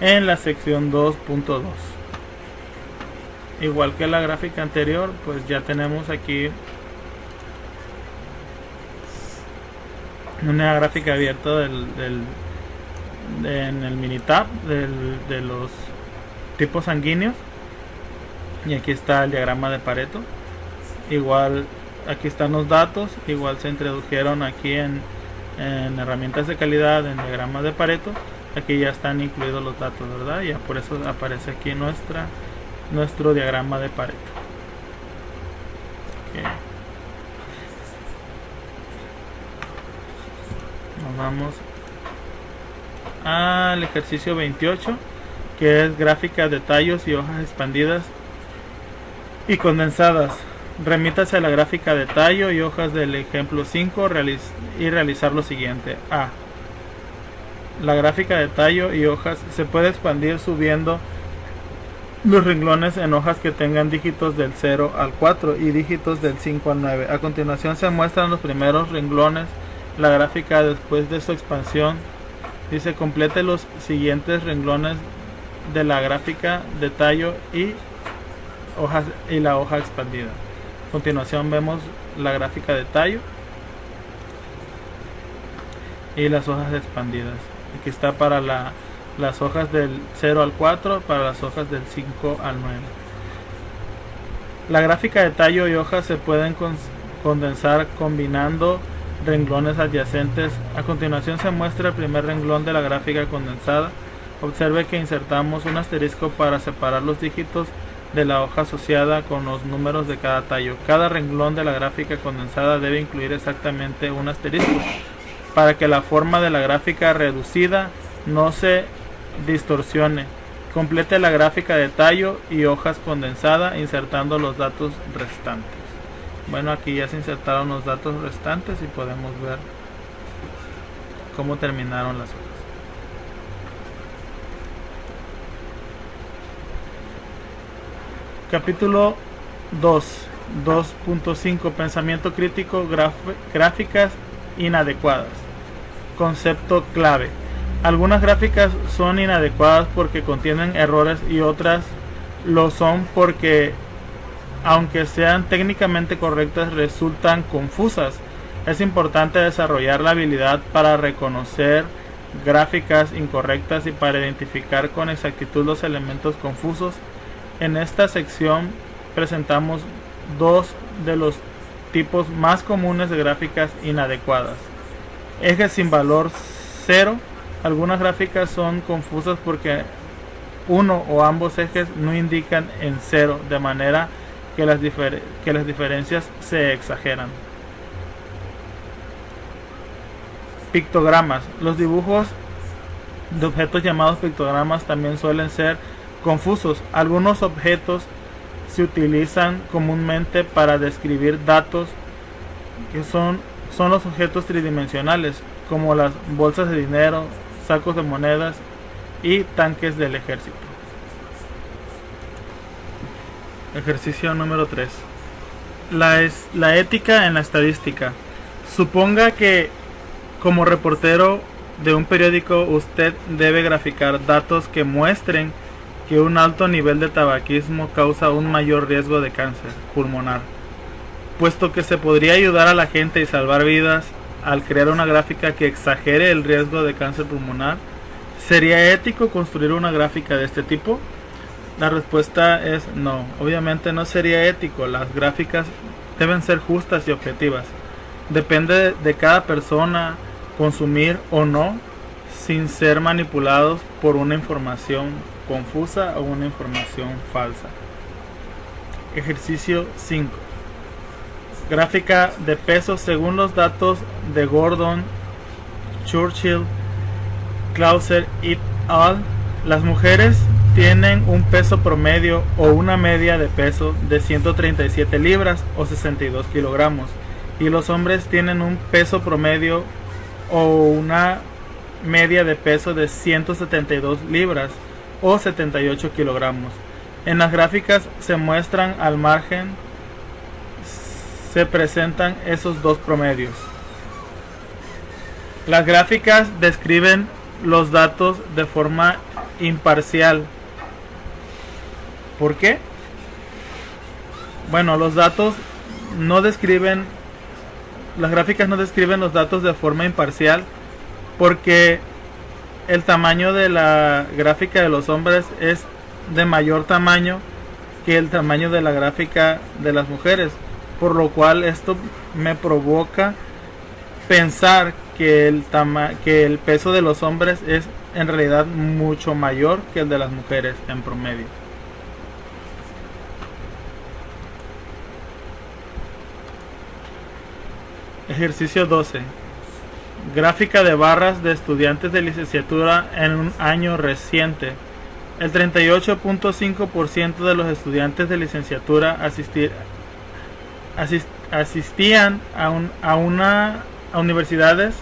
en la sección 2.2. Igual que la gráfica anterior, pues ya tenemos aquí una gráfica abierta en el Minitab de los tipos sanguíneos, y aquí está el diagrama de Pareto. Igual aquí están los datos, igual se introdujeron aquí en herramientas de calidad, en diagramas de Pareto. Aquí ya están incluidos los datos, ¿verdad? Ya por eso aparece aquí nuestro diagrama de Pareto. Okay. Nos vamos al ejercicio 28, que es gráfica de tallos y hojas expandidas y condensadas. Remítase a la gráfica de tallo y hojas del ejemplo 5 y realizar lo siguiente. A. La gráfica de tallo y hojas se puede expandir subiendo los renglones en hojas que tengan dígitos del 0 al 4 y dígitos del 5 al 9. A continuación se muestran los primeros renglones. La gráfica después de su expansión dice: complete los siguientes renglones de la gráfica de tallo y hojas y la hoja expandida. A continuación vemos la gráfica de tallo y las hojas expandidas. Aquí está para las hojas del 0 al 4, para las hojas del 5 al 9. La gráfica de tallo y hojas se pueden condensar combinando renglones adyacentes. A continuación se muestra el primer renglón de la gráfica condensada. Observe que insertamos un asterisco para separar los dígitos de la hoja asociada con los números de cada tallo. Cada renglón de la gráfica condensada debe incluir exactamente un asterisco para que la forma de la gráfica reducida no se distorsione. Complete la gráfica de tallo y hojas condensada insertando los datos restantes. Bueno, aquí ya se insertaron los datos restantes y podemos ver cómo terminaron las hojas. Capítulo 2.5 Pensamiento crítico, gráficas inadecuadas. Concepto clave: algunas gráficas son inadecuadas porque contienen errores y otras lo son porque, aunque sean técnicamente correctas, resultan confusas. Es importante desarrollar la habilidad para reconocer gráficas incorrectas y para identificar con exactitud los elementos confusos. En esta sección presentamos dos de los tipos más comunes de gráficas inadecuadas: ejes sin valor 0 Algunas gráficas son confusas porque uno o ambos ejes no indican en cero, de manera que las diferencias se exageran. Pictogramas. Los dibujos de objetos llamados pictogramas también suelen ser confusos. Algunos objetos se utilizan comúnmente para describir datos que son los objetos tridimensionales, como las bolsas de dinero, sacos de monedas y tanques del ejército. Ejercicio número 3. La ética en la estadística. Suponga que como reportero de un periódico usted debe graficar datos que muestren que un alto nivel de tabaquismo causa un mayor riesgo de cáncer pulmonar. Puesto que se podría ayudar a la gente y salvar vidas al crear una gráfica que exagere el riesgo de cáncer pulmonar, ¿sería ético construir una gráfica de este tipo? La respuesta es no. Obviamente no sería ético. Las gráficas deben ser justas y objetivas. Depende de cada persona consumir o no, sin ser manipulados por una información confusa o una información falsa. Ejercicio 5. Gráfica de peso según los datos de Gordon, Churchill, Clauser et al. Las mujeres tienen un peso promedio o una media de peso de 137 libras o 62 kilogramos y los hombres tienen un peso promedio o una media de peso de 172 libras o 78 kilogramos. En las gráficas se muestran al margen, se presentan esos dos promedios. Las gráficas describen los datos de forma imparcial. ¿Por qué? Bueno, las gráficas no describen los datos de forma imparcial porque el tamaño de la gráfica de los hombres es de mayor tamaño que el tamaño de la gráfica de las mujeres, por lo cual esto me provoca pensar que el peso de los hombres es en realidad mucho mayor que el de las mujeres en promedio. Ejercicio 12. Gráfica de barras de estudiantes de licenciatura en un año reciente. El 38.5% de los estudiantes de licenciatura asistían a universidades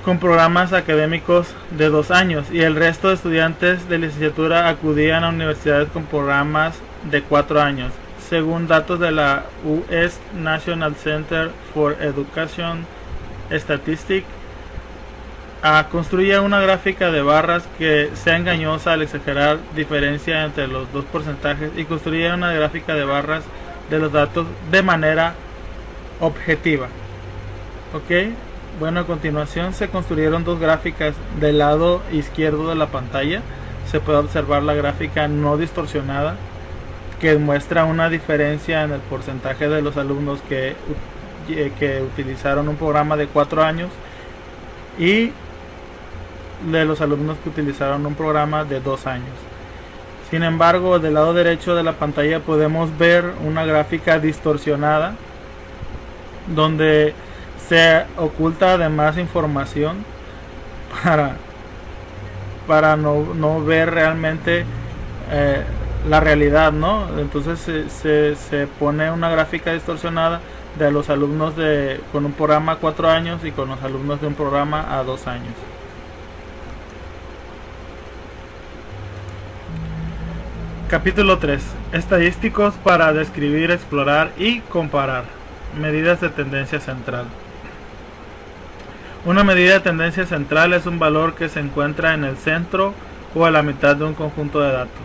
con programas académicos de 2 años y el resto de estudiantes de licenciatura acudían a universidades con programas de 4 años. Según datos de la US National Center for Education Statistics, construye una gráfica de barras que sea engañosa al exagerar diferencia entre los dos porcentajes y construye una gráfica de barras de los datos de manera objetiva. Ok, bueno, a continuación se construyeron dos gráficas del lado izquierdo de la pantalla. Se puede observar la gráfica no distorsionada que muestra una diferencia en el porcentaje de los alumnos que utilizaron un programa de 4 años y de los alumnos que utilizaron un programa de 2 años. Sin embargo, del lado derecho de la pantalla podemos ver una gráfica distorsionada donde se oculta además información para no ver realmente la realidad, ¿no? Entonces se pone una gráfica distorsionada de los alumnos con un programa a 4 años y con los alumnos de un programa a 2 años. Capítulo 3. Estadísticos para describir, explorar y comparar. Medidas de tendencia central. Una medida de tendencia central es un valor que se encuentra en el centro o a la mitad de un conjunto de datos.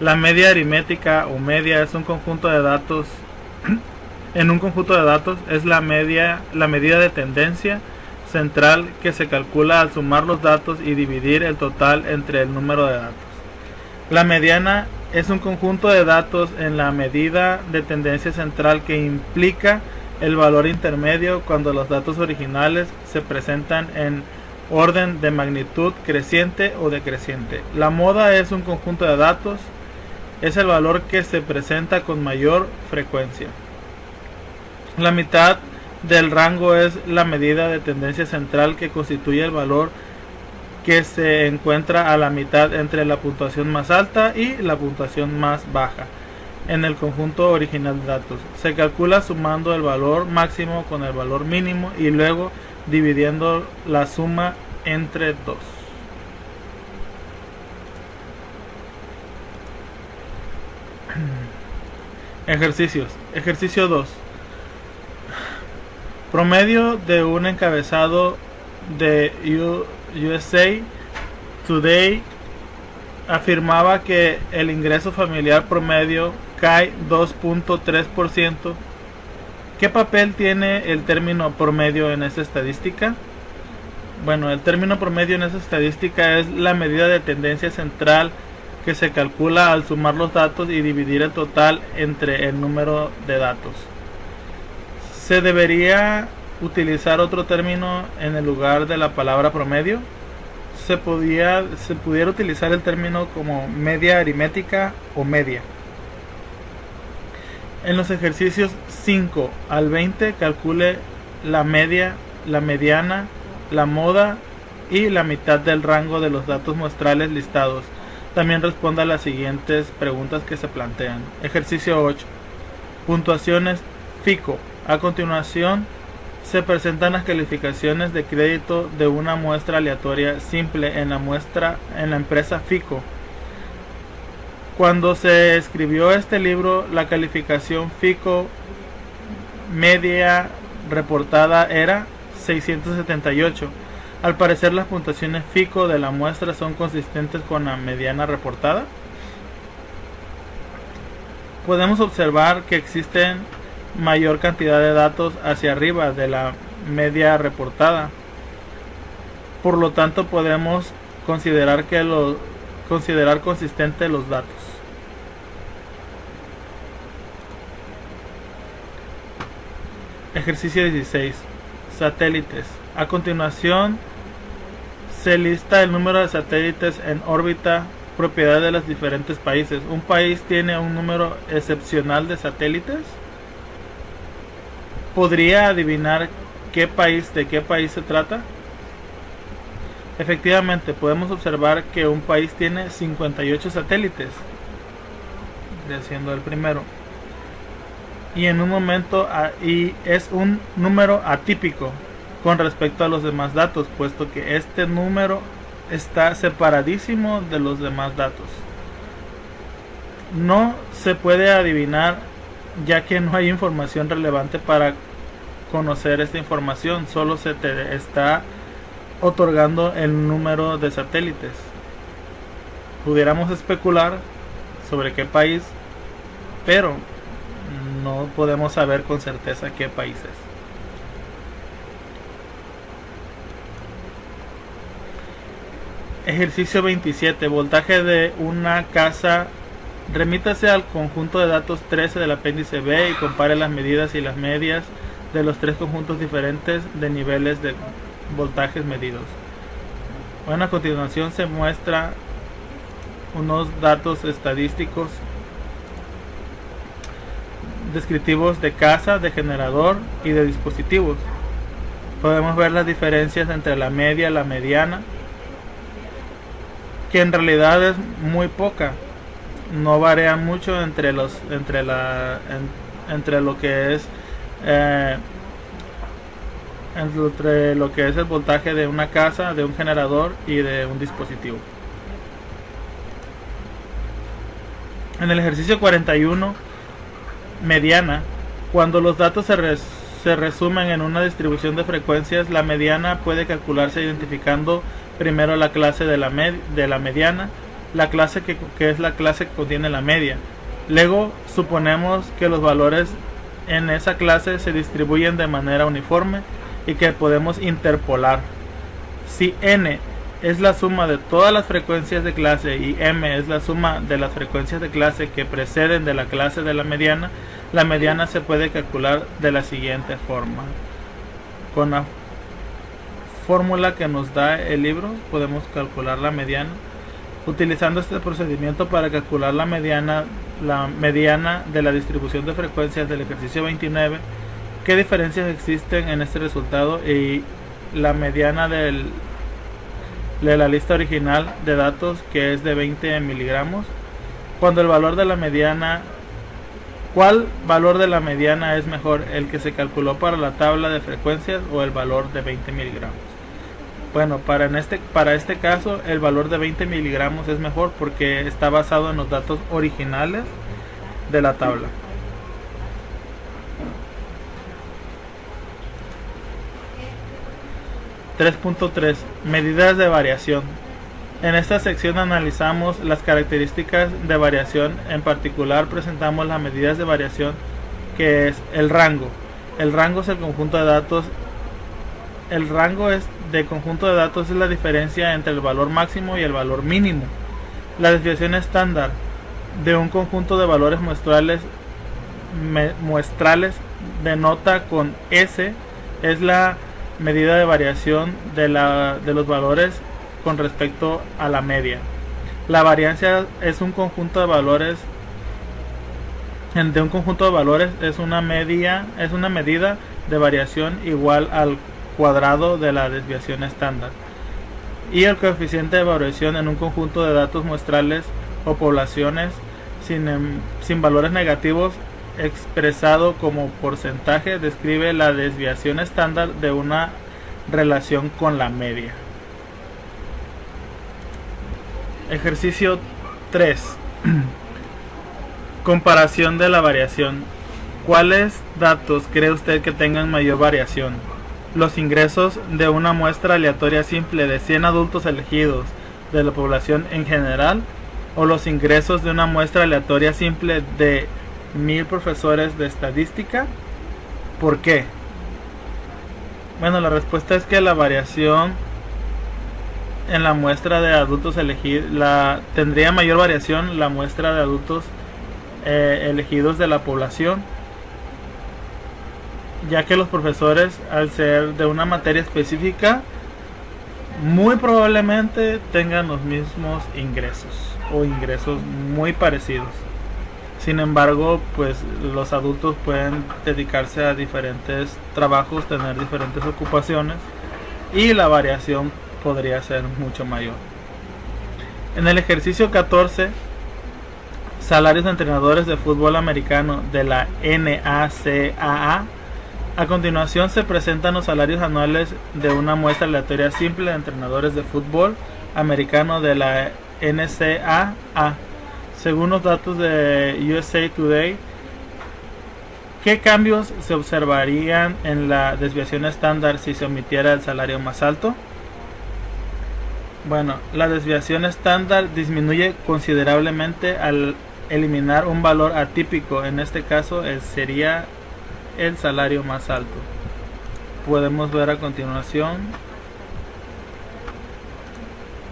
La media aritmética o media es un conjunto de datos. En un conjunto de datos es la medida de tendencia central que se calcula al sumar los datos y dividir el total entre el número de datos. La mediana es un conjunto de datos en la medida de tendencia central que implica el valor intermedio cuando los datos originales se presentan en orden de magnitud creciente o decreciente. La moda es un conjunto de datos, es el valor que se presenta con mayor frecuencia. La mitad del rango es la medida de tendencia central que constituye el valor que se encuentra a la mitad entre la puntuación más alta y la puntuación más baja en el conjunto original de datos. Se calcula sumando el valor máximo con el valor mínimo y luego dividiendo la suma entre 2. Ejercicios. Ejercicio 2. Promedio de un encabezado de USA Today afirmaba que el ingreso familiar promedio cae 2.3%. ¿Qué papel tiene el término promedio en esta estadística? Bueno, el término promedio en esta estadística es la medida de tendencia central que se calcula al sumar los datos y dividir el total entre el número de datos. ¿Se debería utilizar otro término en el lugar de la palabra promedio? Se pudiera utilizar el término como media aritmética o media. En los ejercicios 5 al 20 calcule la media, la mediana, la moda y la mitad del rango de los datos muestrales listados. También responda a las siguientes preguntas que se plantean. Ejercicio 8. Puntuaciones FICO. A continuación se presentan las calificaciones de crédito de una muestra aleatoria simple en la empresa FICO. Cuando se escribió este libro, la calificación FICO media reportada era 678. Al parecer, las puntuaciones FICO de la muestra son consistentes con la mediana reportada. Podemos observar que existen mayor cantidad de datos hacia arriba de la media reportada. Por lo tanto, podemos considerar consistentes los datos. Ejercicio 16. Satélites. A continuación se lista el número de satélites en órbita, propiedad de los diferentes países. ¿Un país tiene un número excepcional de satélites? ¿Podría adivinar de qué país se trata? Efectivamente, podemos observar que un país tiene 58 satélites, siendo el primero. Y en un momento es un número atípico con respecto a los demás datos, puesto que este número está separadísimo de los demás datos. No se puede adivinar, ya que no hay información relevante para conocer esta información, solo se te está otorgando el número de satélites. Pudiéramos especular sobre qué país, pero no podemos saber con certeza qué país es. Ejercicio 27. Voltaje de una casa. Remítase al conjunto de datos 13 del apéndice B y compare las medidas y las medias de los tres conjuntos diferentes de niveles de voltajes medidos. Bueno, a continuación se muestra unos datos estadísticos descriptivos de casa, de generador y de dispositivos. Podemos ver las diferencias entre la media y la mediana, que en realidad es muy poca. No varía mucho entre lo que es entre lo que es el voltaje de una casa, de un generador y de un dispositivo. En el ejercicio 41, mediana, cuando los datos se resumen en una distribución de frecuencias, la mediana puede calcularse identificando primero la clase de la mediana, la clase que es la clase que contiene la media. Luego suponemos que los valores en esa clase se distribuyen de manera uniforme y que podemos interpolar. Si n es la suma de todas las frecuencias de clase y m es la suma de las frecuencias de clase que preceden de la clase de la mediana se puede calcular de la siguiente forma. Con la fórmula que nos da el libro podemos calcular la mediana. Utilizando este procedimiento para calcular la mediana de la distribución de frecuencias del ejercicio 29, ¿qué diferencias existen en este resultado y la mediana de la lista original de datos, que es de 20 miligramos? Cuando el valor de la mediana, ¿cuál valor de la mediana es mejor, el que se calculó para la tabla de frecuencias o el valor de 20 miligramos? Bueno, para este caso el valor de 20 miligramos es mejor porque está basado en los datos originales de la tabla. (3.3) Medidas de variación. En esta sección analizamos las características de variación. En particular presentamos las medidas de variación, que es el rango. El rango es el conjunto de datos. El rango de conjunto de datos es la diferencia entre el valor máximo y el valor mínimo. La desviación estándar de un conjunto de valores muestrales denota con S, es la medida de variación de los valores con respecto a la media. La variancia es un conjunto de valores es una medida de variación igual al cuadrado de la desviación estándar, y el coeficiente de variación en un conjunto de datos muestrales o poblaciones sin valores negativos, expresado como porcentaje, describe la desviación estándar de una relación con la media. Ejercicio 3. Comparación de la variación. ¿Cuáles datos cree usted que tengan mayor variación? ¿Los ingresos de una muestra aleatoria simple de 100 adultos elegidos de la población en general, o los ingresos de una muestra aleatoria simple de 1000 profesores de estadística? ¿Por qué? Bueno, la respuesta es que la variación en la muestra de adultos elegidos, tendría mayor variación la muestra de adultos elegidos de la población, ya que los profesores, al ser de una materia específica, muy probablemente tengan los mismos ingresos o ingresos muy parecidos. Sin embargo, pues los adultos pueden dedicarse a diferentes trabajos, tener diferentes ocupaciones, y la variación podría ser mucho mayor. En el ejercicio 14, salarios de entrenadores de fútbol americano de la NACAA. A continuación se presentan los salarios anuales de una muestra aleatoria simple de entrenadores de fútbol americano de la NCAA. Según los datos de USA Today, ¿qué cambios se observarían en la desviación estándar si se omitiera el salario más alto? Bueno, la desviación estándar disminuye considerablemente al eliminar un valor atípico. En este caso sería el salario más alto. Podemos ver a continuación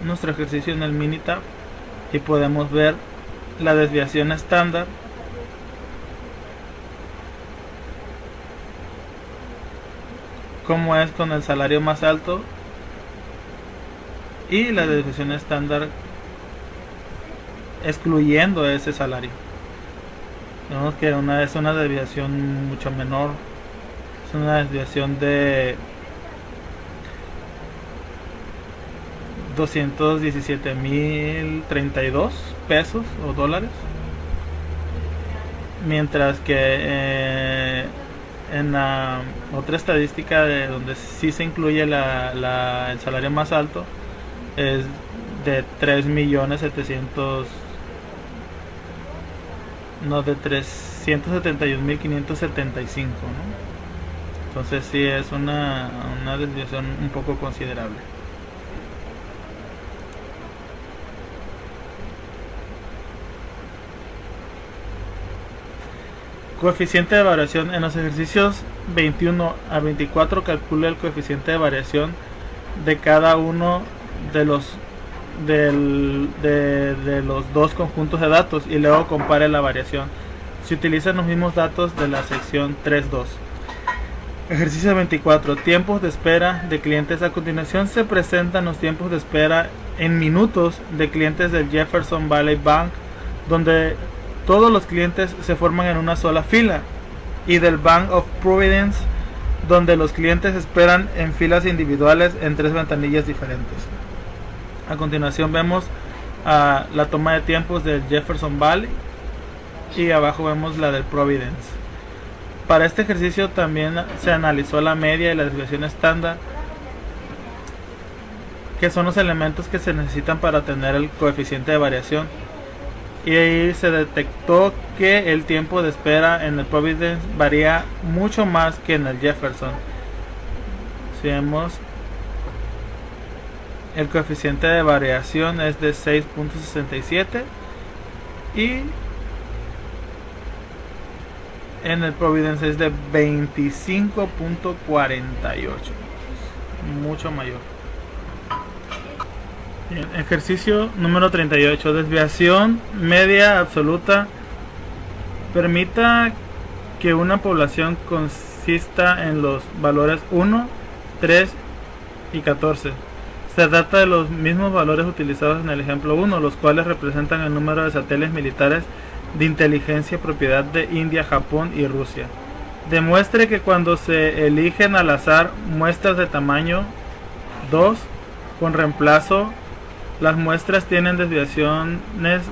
nuestro ejercicio en el Minitab y podemos ver la desviación estándar como es con el salario más alto y la desviación estándar excluyendo ese salario. Vemos que es una desviación mucho menor, es una desviación de 217.032 pesos o dólares, mientras que en la otra estadística de donde sí se incluye el salario más alto es de 3.700.000, de 371.575, ¿no? Entonces sí es una desviación un poco considerable. Coeficiente de variación. En los ejercicios 21 a 24 calcula el coeficiente de variación de cada uno de los dos conjuntos de datos y luego compare la variación. Se utilizan los mismos datos de la sección 3.2. Ejercicio 24. Tiempos de espera de clientes. A continuación se presentan los tiempos de espera en minutos de clientes del Jefferson Valley Bank, donde todos los clientes se forman en una sola fila, y del Bank of Providence, donde los clientes esperan en filas individuales en 3 ventanillas diferentes. A continuación vemos la toma de tiempos del Jefferson Valley y abajo vemos la del Providence. Para este ejercicio también se analizó la media y la desviación estándar, que son los elementos que se necesitan para tener el coeficiente de variación, y ahí se detectó que el tiempo de espera en el Providence varía mucho más que en el Jefferson. Si vemos, el coeficiente de variación es de 6.67 y en el Providence es de 25.48, mucho mayor. Bien, ejercicio número 38. Desviación media absoluta. Permita que una población consista en los valores 1, 3 y 14. Se trata de los mismos valores utilizados en el ejemplo 1, los cuales representan el número de satélites militares de inteligencia propiedad de India, Japón y Rusia. Demuestre que cuando se eligen al azar muestras de tamaño 2 con reemplazo, las muestras tienen desviaciones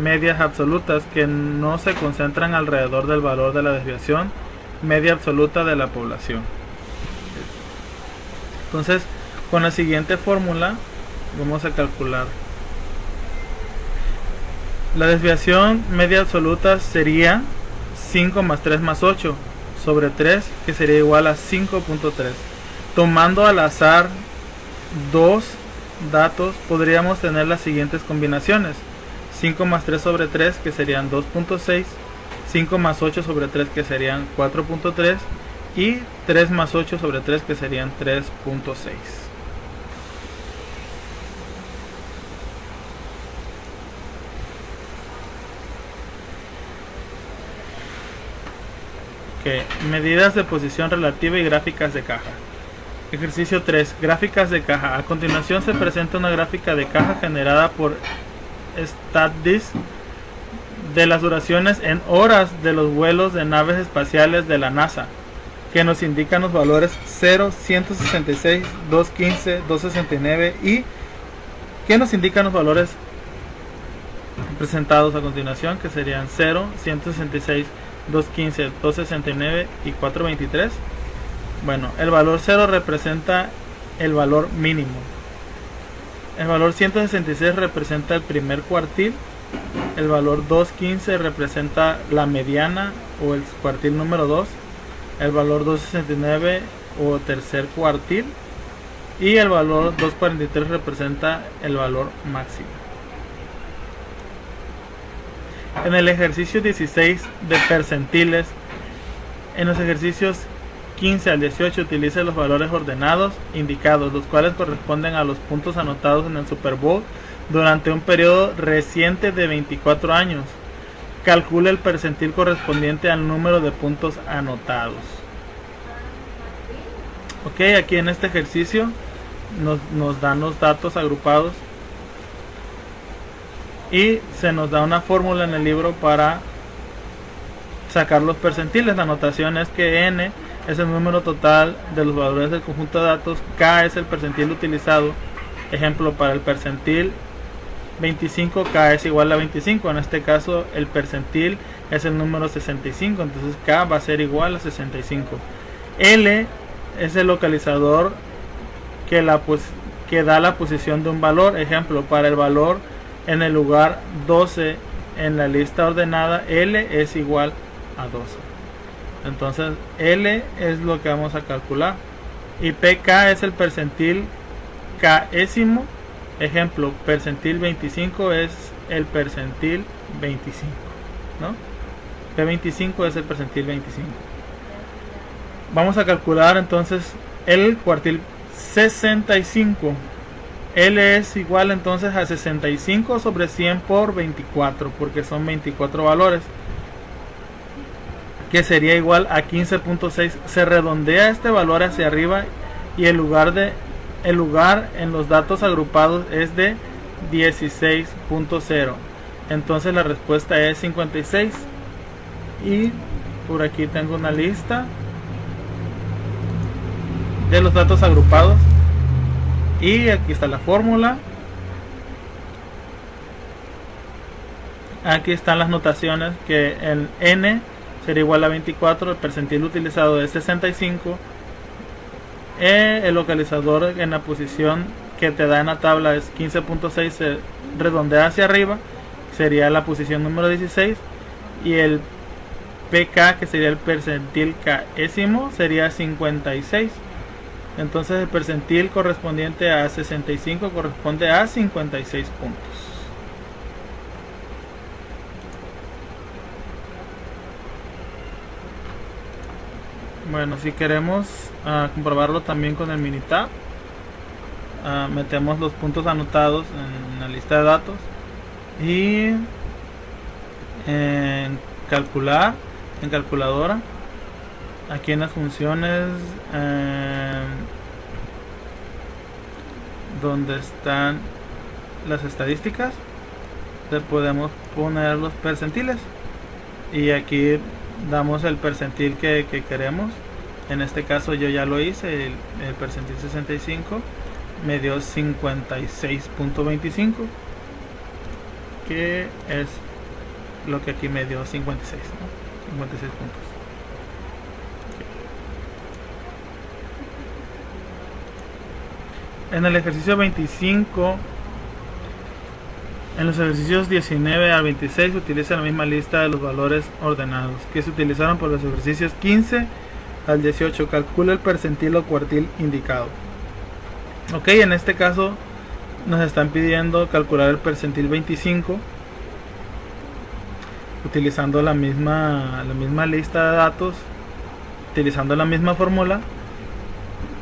medias absolutas que no se concentran alrededor del valor de la desviación media absoluta de la población. Entonces, con la siguiente fórmula vamos a calcular. La desviación media absoluta sería 5 más 3 más 8 sobre 3, que sería igual a 5.3. Tomando al azar dos datos, podríamos tener las siguientes combinaciones: 5 más 3 sobre 3, que serían 2.6, 5 más 8 sobre 3, que serían 4.3, y 3 más 8 sobre 3, que serían 3.6. Medidas de posición relativa y gráficas de caja. Ejercicio 3. Gráficas de caja. A continuación se presenta una gráfica de caja generada por StatDisk de las duraciones en horas de los vuelos de naves espaciales de la NASA, que nos indican los valores 0, 166, 215, 269 y que nos indican los valores presentados a continuación, que serían 0, 166, 215, 269 y 423. Bueno, el valor 0 representa el valor mínimo. El valor 166 representa el primer cuartil. El valor 215 representa la mediana o el cuartil número 2. El valor 269 o tercer cuartil. Y el valor 243 representa el valor máximo. En el ejercicio 16 de percentiles, en los ejercicios 15 al 18 utilice los valores ordenados indicados, los cuales corresponden a los puntos anotados en el Super Bowl durante un periodo reciente de 24 años. Calcule el percentil correspondiente al número de puntos anotados. Ok, aquí en este ejercicio nos dan los datos agrupados y se nos da una fórmula en el libro para sacar los percentiles. La notación es que n es el número total de los valores del conjunto de datos, k es el percentil utilizado. Ejemplo, para el percentil 25, k es igual a 25. En este caso el percentil es el número 65, entonces k va a ser igual a 65. L es el localizador que da la posición de un valor. Ejemplo, para el valor en el lugar 12 en la lista ordenada, L es igual a 12. Entonces L es lo que vamos a calcular. Y PK es el percentil késimo. Ejemplo, percentil 25 es el percentil 25, ¿no? P25 es el percentil 25. Vamos a calcular entonces el cuartil 65. L es igual entonces a 65 sobre 100 por 24, porque son 24 valores. que sería igual a 15.6. Se redondea este valor hacia arriba y el lugar en los datos agrupados es de 16.0. Entonces la respuesta es 56. Y por aquí tengo una lista de los datos agrupados y aquí está la fórmula. Aquí están las notaciones, que el n sería igual a 24, el percentil utilizado es 65, el localizador en la posición que te da en la tabla es 15.6, se redondea hacia arriba, sería la posición número 16, y el pk, que sería el percentil késimo, sería 56. Entonces el percentil correspondiente a 65 corresponde a 56 puntos. Bueno, si queremos comprobarlo también con el Minitab, metemos los puntos anotados en la lista de datos y en calcular, en calculadora, aquí en las funciones donde están las estadísticas, le podemos poner los percentiles y aquí damos el percentil que queremos. En este caso yo ya lo hice, el percentil 65 me dio 56.25, que es lo que aquí me dio 56, ¿no? 56 puntos. En el ejercicio 25, en los ejercicios 19 al 26 se utiliza la misma lista de los valores ordenados que se utilizaron por los ejercicios 15 al 18. Calcula el percentil o cuartil indicado. Ok, en este caso nos están pidiendo calcular el percentil 25 utilizando la misma lista de datos, utilizando la misma fórmula.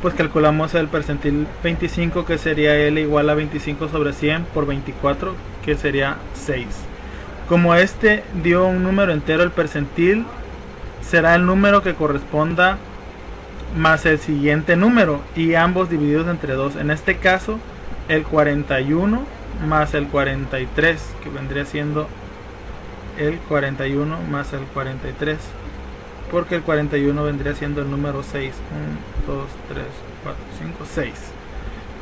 Pues calculamos el percentil 25, que sería L igual a 25 sobre 100 por 24, que sería 6. Como este dio un número entero, el percentil será el número que corresponda más el siguiente número y ambos divididos entre 2. En este caso el 41 más el 43, que vendría siendo el 41 más el 43, porque el 41 vendría siendo el número 6. 1, 2, 3, 4, 5, 6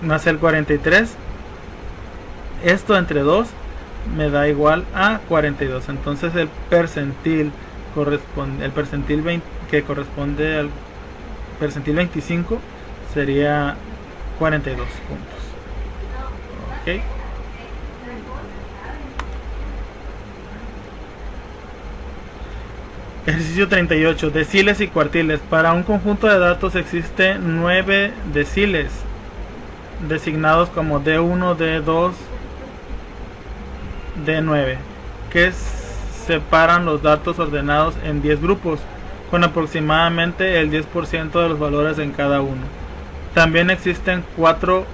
más el 43, esto entre 2 me da igual a 42. Entonces el percentil que corresponde al percentil 25 sería 42 puntos. Ok. Ejercicio 38. Deciles y cuartiles. Para un conjunto de datos existen 9 deciles designados como D1, D2, D9, que separan los datos ordenados en 10 grupos con aproximadamente el 10% de los valores en cada uno. También existen 4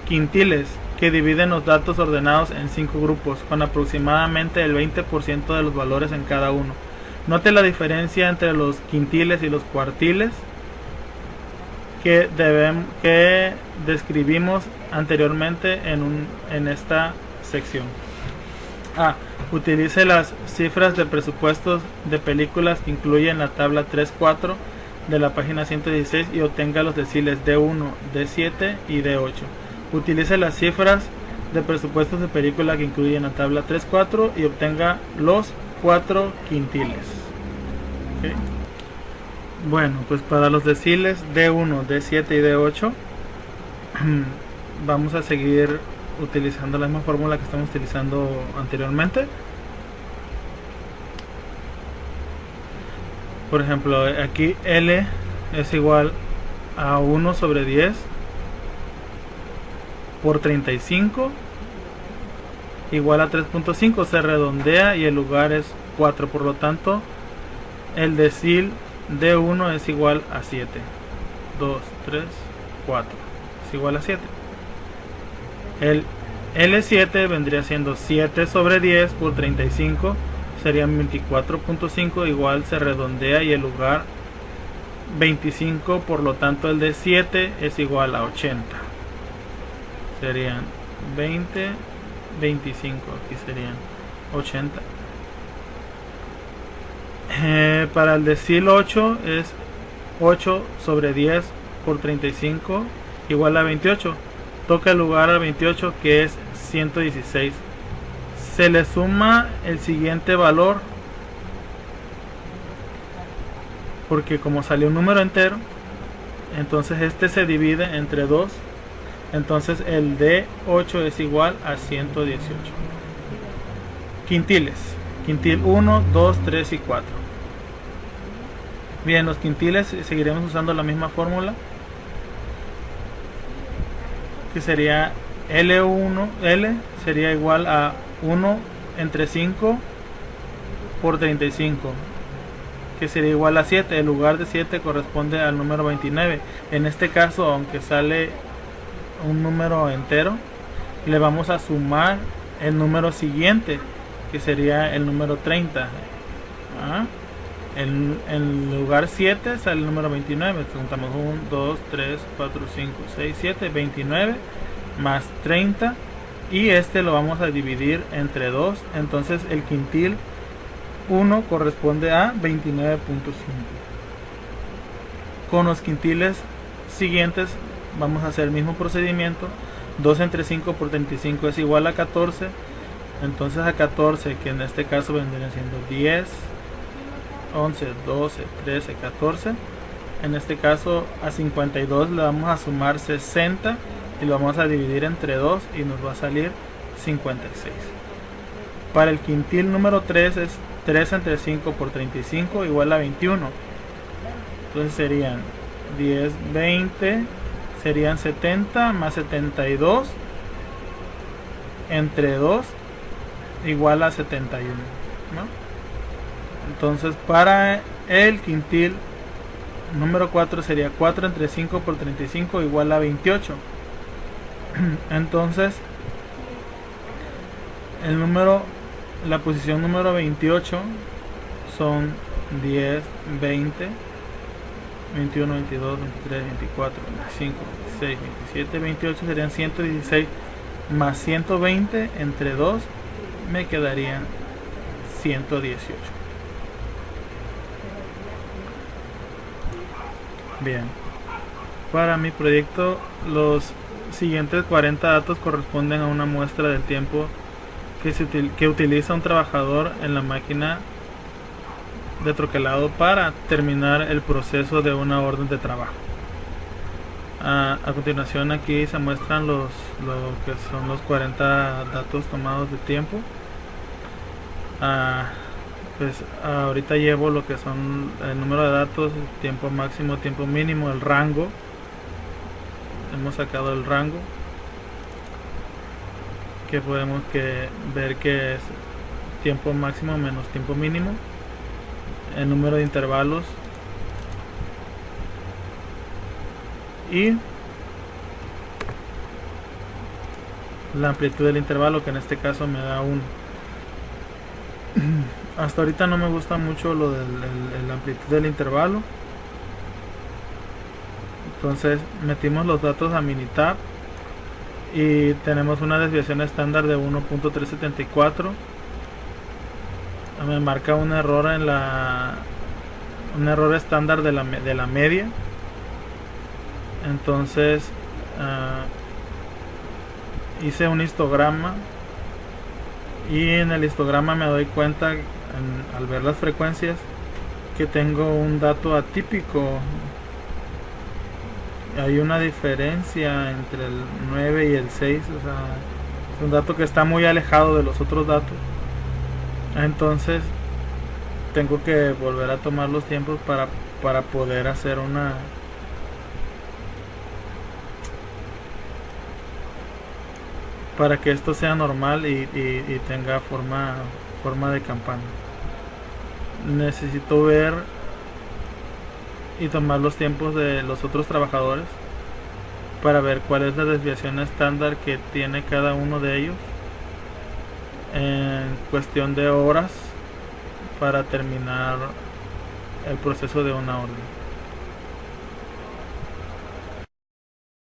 quintiles que dividen los datos ordenados en 5 grupos con aproximadamente el 20% de los valores en cada uno. Note la diferencia entre los quintiles y los cuartiles que describimos anteriormente en esta sección. Utilice las cifras de presupuestos de películas que incluyen la tabla 3.4 de la página 116 y obtenga los deciles D1, D7 y D8. Utilice las cifras de presupuestos de película que incluyen la tabla 3.4 y obtenga los 4 quintiles. Okay. Bueno, pues para los deciles D1, D7 y D8 vamos a seguir utilizando la misma fórmula que estamos utilizando anteriormente. Por ejemplo, aquí L es igual a 1 sobre 10 por 35 igual a 3.5, se redondea y el lugar es 4, por lo tanto el decil D1 es igual a 7. 2, 3, 4 es igual a 7. El L7 vendría siendo 7 sobre 10 por 35, serían 24.5, igual se redondea y el lugar 25, por lo tanto el de 7 es igual a 80. Serían 20, 25, aquí serían 80. Para el decil 8 es 8 sobre 10 por 35 igual a 28. Toca el lugar al 28, que es 116. Se le suma el siguiente valor, porque como salió un número entero, entonces este se divide entre 2. Entonces el D8 es igual a 118. Quintiles. Quintil 1, 2, 3 y 4. Bien, los quintiles seguiremos usando la misma fórmula, que sería L1, L sería igual a 1 entre 5 por 35, que sería igual a 7. El lugar de 7 corresponde al número 29. En este caso, aunque sale un número entero, le vamos a sumar el número siguiente, que sería el número 30. En lugar 7 sale el número 29. Juntamos 1, 2, 3, 4, 5, 6, 7, 29 más 30, y este lo vamos a dividir entre 2. Entonces el quintil 1 corresponde a 29.5. Con los quintiles siguientes vamos a hacer el mismo procedimiento. 2 entre 5 por 35 es igual a 14. Entonces a 14, que en este caso vendrían siendo 10, 11, 12, 13, 14. En este caso a 52 le vamos a sumar 60 y lo vamos a dividir entre 2 y nos va a salir 56. Para el quintil número 3 es 3 entre 5 por 35 igual a 21. Entonces serían 10, 20, serían 70 más 72 entre 2 igual a 71, ¿no? Entonces para el quintil número 4 sería 4 entre 5 por 35 igual a 28. Entonces la posición número 28 son 10, 20, 21, 22, 23, 24, 25, 26, 27, 28, serían 116 más 120 entre 2 me quedarían 118. Bien, para mi proyecto los siguientes 40 datos corresponden a una muestra del tiempo que utiliza un trabajador en la máquina de troquelado para terminar el proceso de una orden de trabajo. A continuación aquí se muestran lo que son los 40 datos tomados de tiempo. Pues ahorita llevo lo que son el número de datos, tiempo máximo, tiempo mínimo, el rango. Hemos sacado el rango, que podemos ver que es tiempo máximo menos tiempo mínimo. El número de intervalos y la amplitud del intervalo, que en este caso me da 1. Hasta ahorita no me gusta mucho lo de la amplitud del intervalo. Entonces metimos los datos a Minitab y tenemos una desviación estándar de 1.374. Me marca un error un error estándar de la media. Entonces hice un histograma, y en el histograma me doy cuenta al ver las frecuencias que tengo un dato atípico. Hay una diferencia entre el 9 y el 6, o sea, es un dato que está muy alejado de los otros datos. Entonces tengo que volver a tomar los tiempos para poder hacer para que esto sea normal y tenga forma de campana. Necesito ver y tomar los tiempos de los otros trabajadores para ver cuál es la desviación estándar que tiene cada uno de ellos en cuestión de horas para terminar el proceso de una orden.